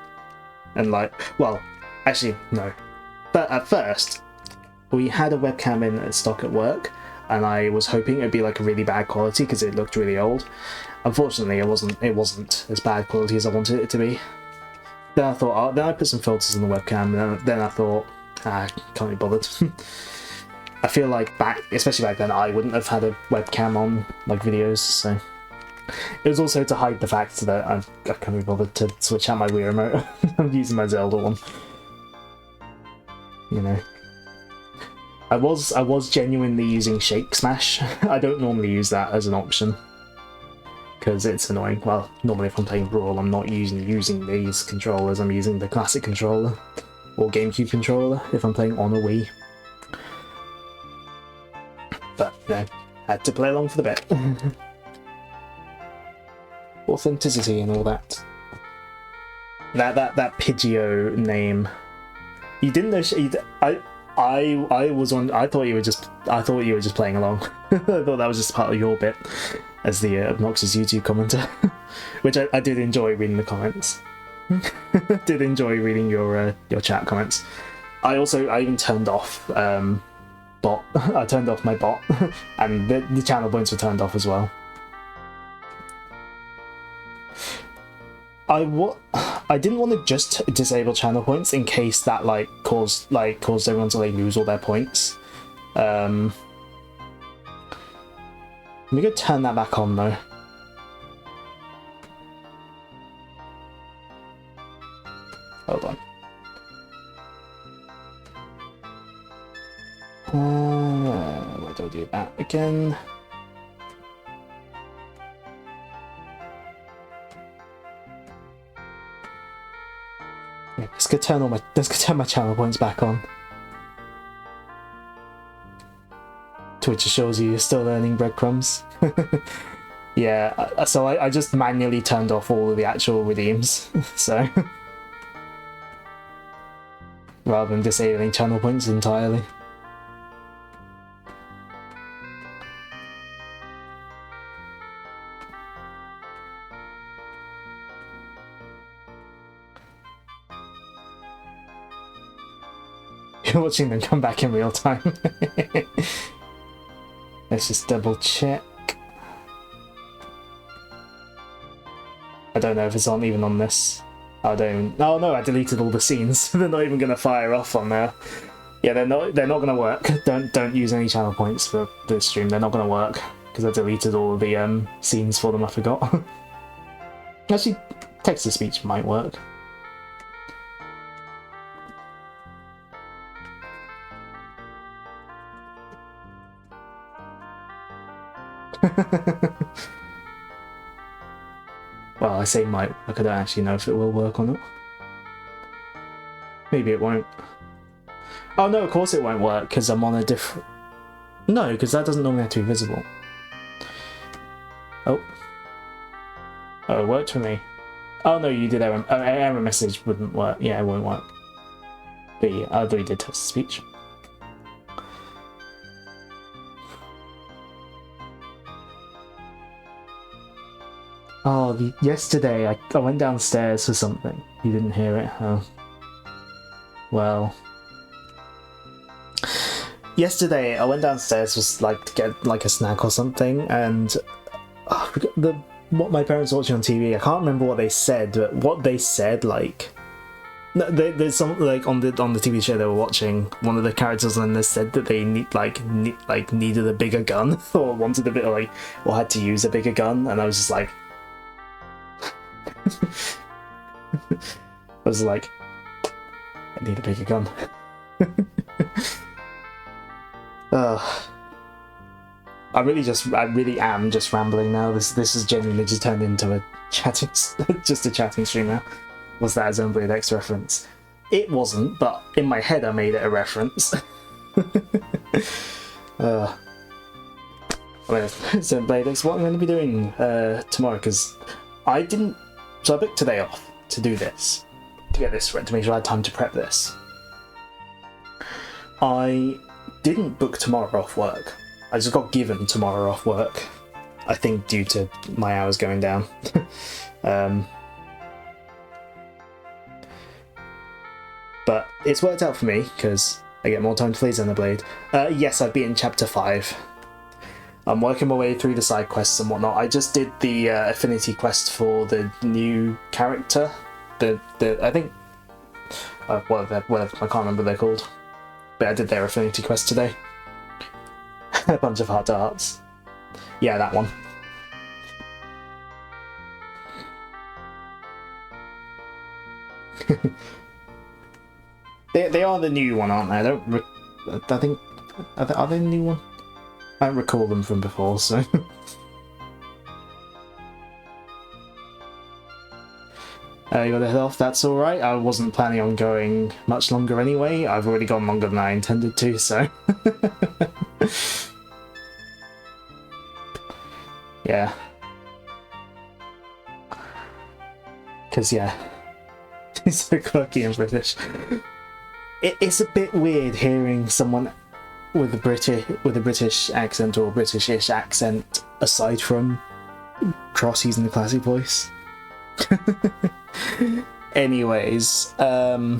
And like, well, actually, no. But at first, we had a webcam in stock at work, and I was hoping it'd be like a really bad quality because it looked really old. Unfortunately, it wasn't as bad quality as I wanted it to be. Then I thought, then I put some filters on the webcam, and then I thought, can't be bothered. I feel like especially back then, I wouldn't have had a webcam on like videos, so it was also to hide the fact that I can't be bothered to switch out my Wii remote. I'm using my Zelda one. You know, I was genuinely using Shake Smash. I don't normally use that as an option because it's annoying. Well, normally if I'm playing Brawl, I'm not using these controllers. I'm using the classic controller or GameCube controller if I'm playing on a Wii. But no, had to play along for the bit. Authenticity and all that. That Pidgeot name. You didn't know. I thought you were just playing along. I thought that was just part of your bit as the obnoxious YouTube commenter, which I did enjoy reading the comments. Did enjoy reading your chat comments. I even turned off bot. I turned off my bot, and the channel points were turned off as well. I didn't want to just disable channel points in case that caused everyone to lose all their points. Let me go turn that back on though. Hold on. Why do I do that again? Let's go turn my channel points back on. Twitch shows you you're still earning breadcrumbs. Yeah, so I just manually turned off all of the actual redeems, so rather than disabling channel points entirely. You're watching them come back in real time. Let's just double check. I don't know if it's even on this. I don't. Oh no, I deleted all the scenes. They're not even gonna fire off on there. Yeah, they're not. They're not gonna work. Don't use any channel points for this stream. They're not gonna work because I deleted all of the scenes for them. I forgot. Actually, text to speech might work. Well, I say might, like I don't actually know if it will work or not. Maybe it won't. Oh no, of course it won't work, because I'm on a different... No, because that doesn't normally have to be visible. Oh. Oh, it worked for me. Oh no, you did error... Oh, error message wouldn't work. Yeah, it won't work. But yeah, I already did text-to-speech. Oh, yesterday I went downstairs for something. You didn't hear it? Oh. Well... Yesterday I went downstairs just like to get like a snack or something, and what my parents were watching on TV, I can't remember what they said, but what they said, like... There's some, like, on the TV show they were watching, one of the characters on there said that they needed a bigger gun, or wanted a bit of, like, or had to use a bigger gun, and I was just like... I was like, I need a bigger gun. I really am just rambling now. This has genuinely just turned into a chatting, just a chatting stream now. Was that a Xenoblade X reference? It wasn't, but in my head I made it a reference. Xenoblade X, what I'm going to be doing tomorrow, because I didn't... So I booked today off to do this, to get this ready, to make sure I had time to prep this. I didn't book tomorrow off work. I just got given tomorrow off work. I think due to my hours going down. But it's worked out for me, because I get more time to play Xenoblade. Yes, I've beaten Chapter 5. I'm working my way through the side quests and whatnot. I just did the affinity quest for the new character. I think... whatever, I can't remember what they're called. But I did their affinity quest today. A bunch of heart-to-hearts. Yeah, that one. They are the new one, aren't they? I think... Are they the new one? I don't recall them from before, so... You gotta head off, that's alright. I wasn't planning on going much longer anyway. I've already gone longer than I intended to, so... Yeah. Because, yeah. It's so quirky and British. It's a bit weird hearing someone with a British accent or British-ish accent aside from Cross using the classic voice. Anyways, yeah.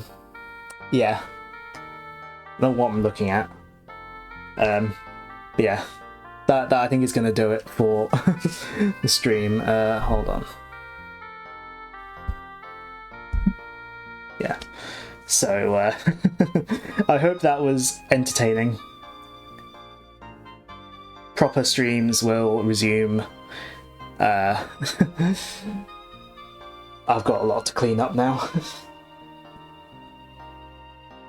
I don't know what I'm looking at. But yeah. That I think is going to do it for the stream. Hold on. Yeah. So, I hope that was entertaining. Proper streams will resume. I've got a lot to clean up now.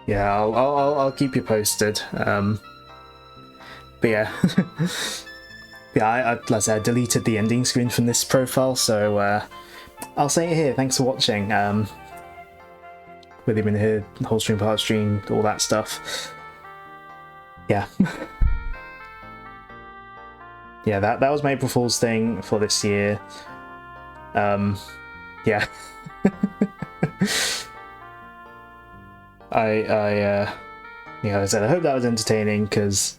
Yeah, I'll keep you posted. But yeah, yeah. Like I said, I deleted the ending screen from this profile, so I'll say it here. Thanks for watching. Whether you've been here, whole stream, part stream, all that stuff. Yeah. Yeah, that was my April Fool's thing for this year. Yeah. Yeah, like I said, I hope that was entertaining, because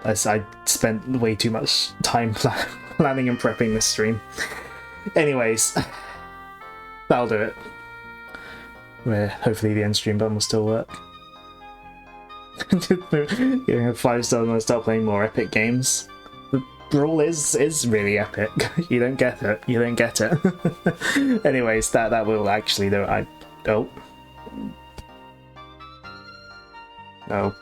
I spent way too much time planning and prepping this stream. Anyways, that'll do it. Where hopefully the end stream button will still work. Getting a 5 star when I start playing more epic games. Brawl is really epic. You don't get it. You don't get it. Anyways, that will actually do it. Oh. No.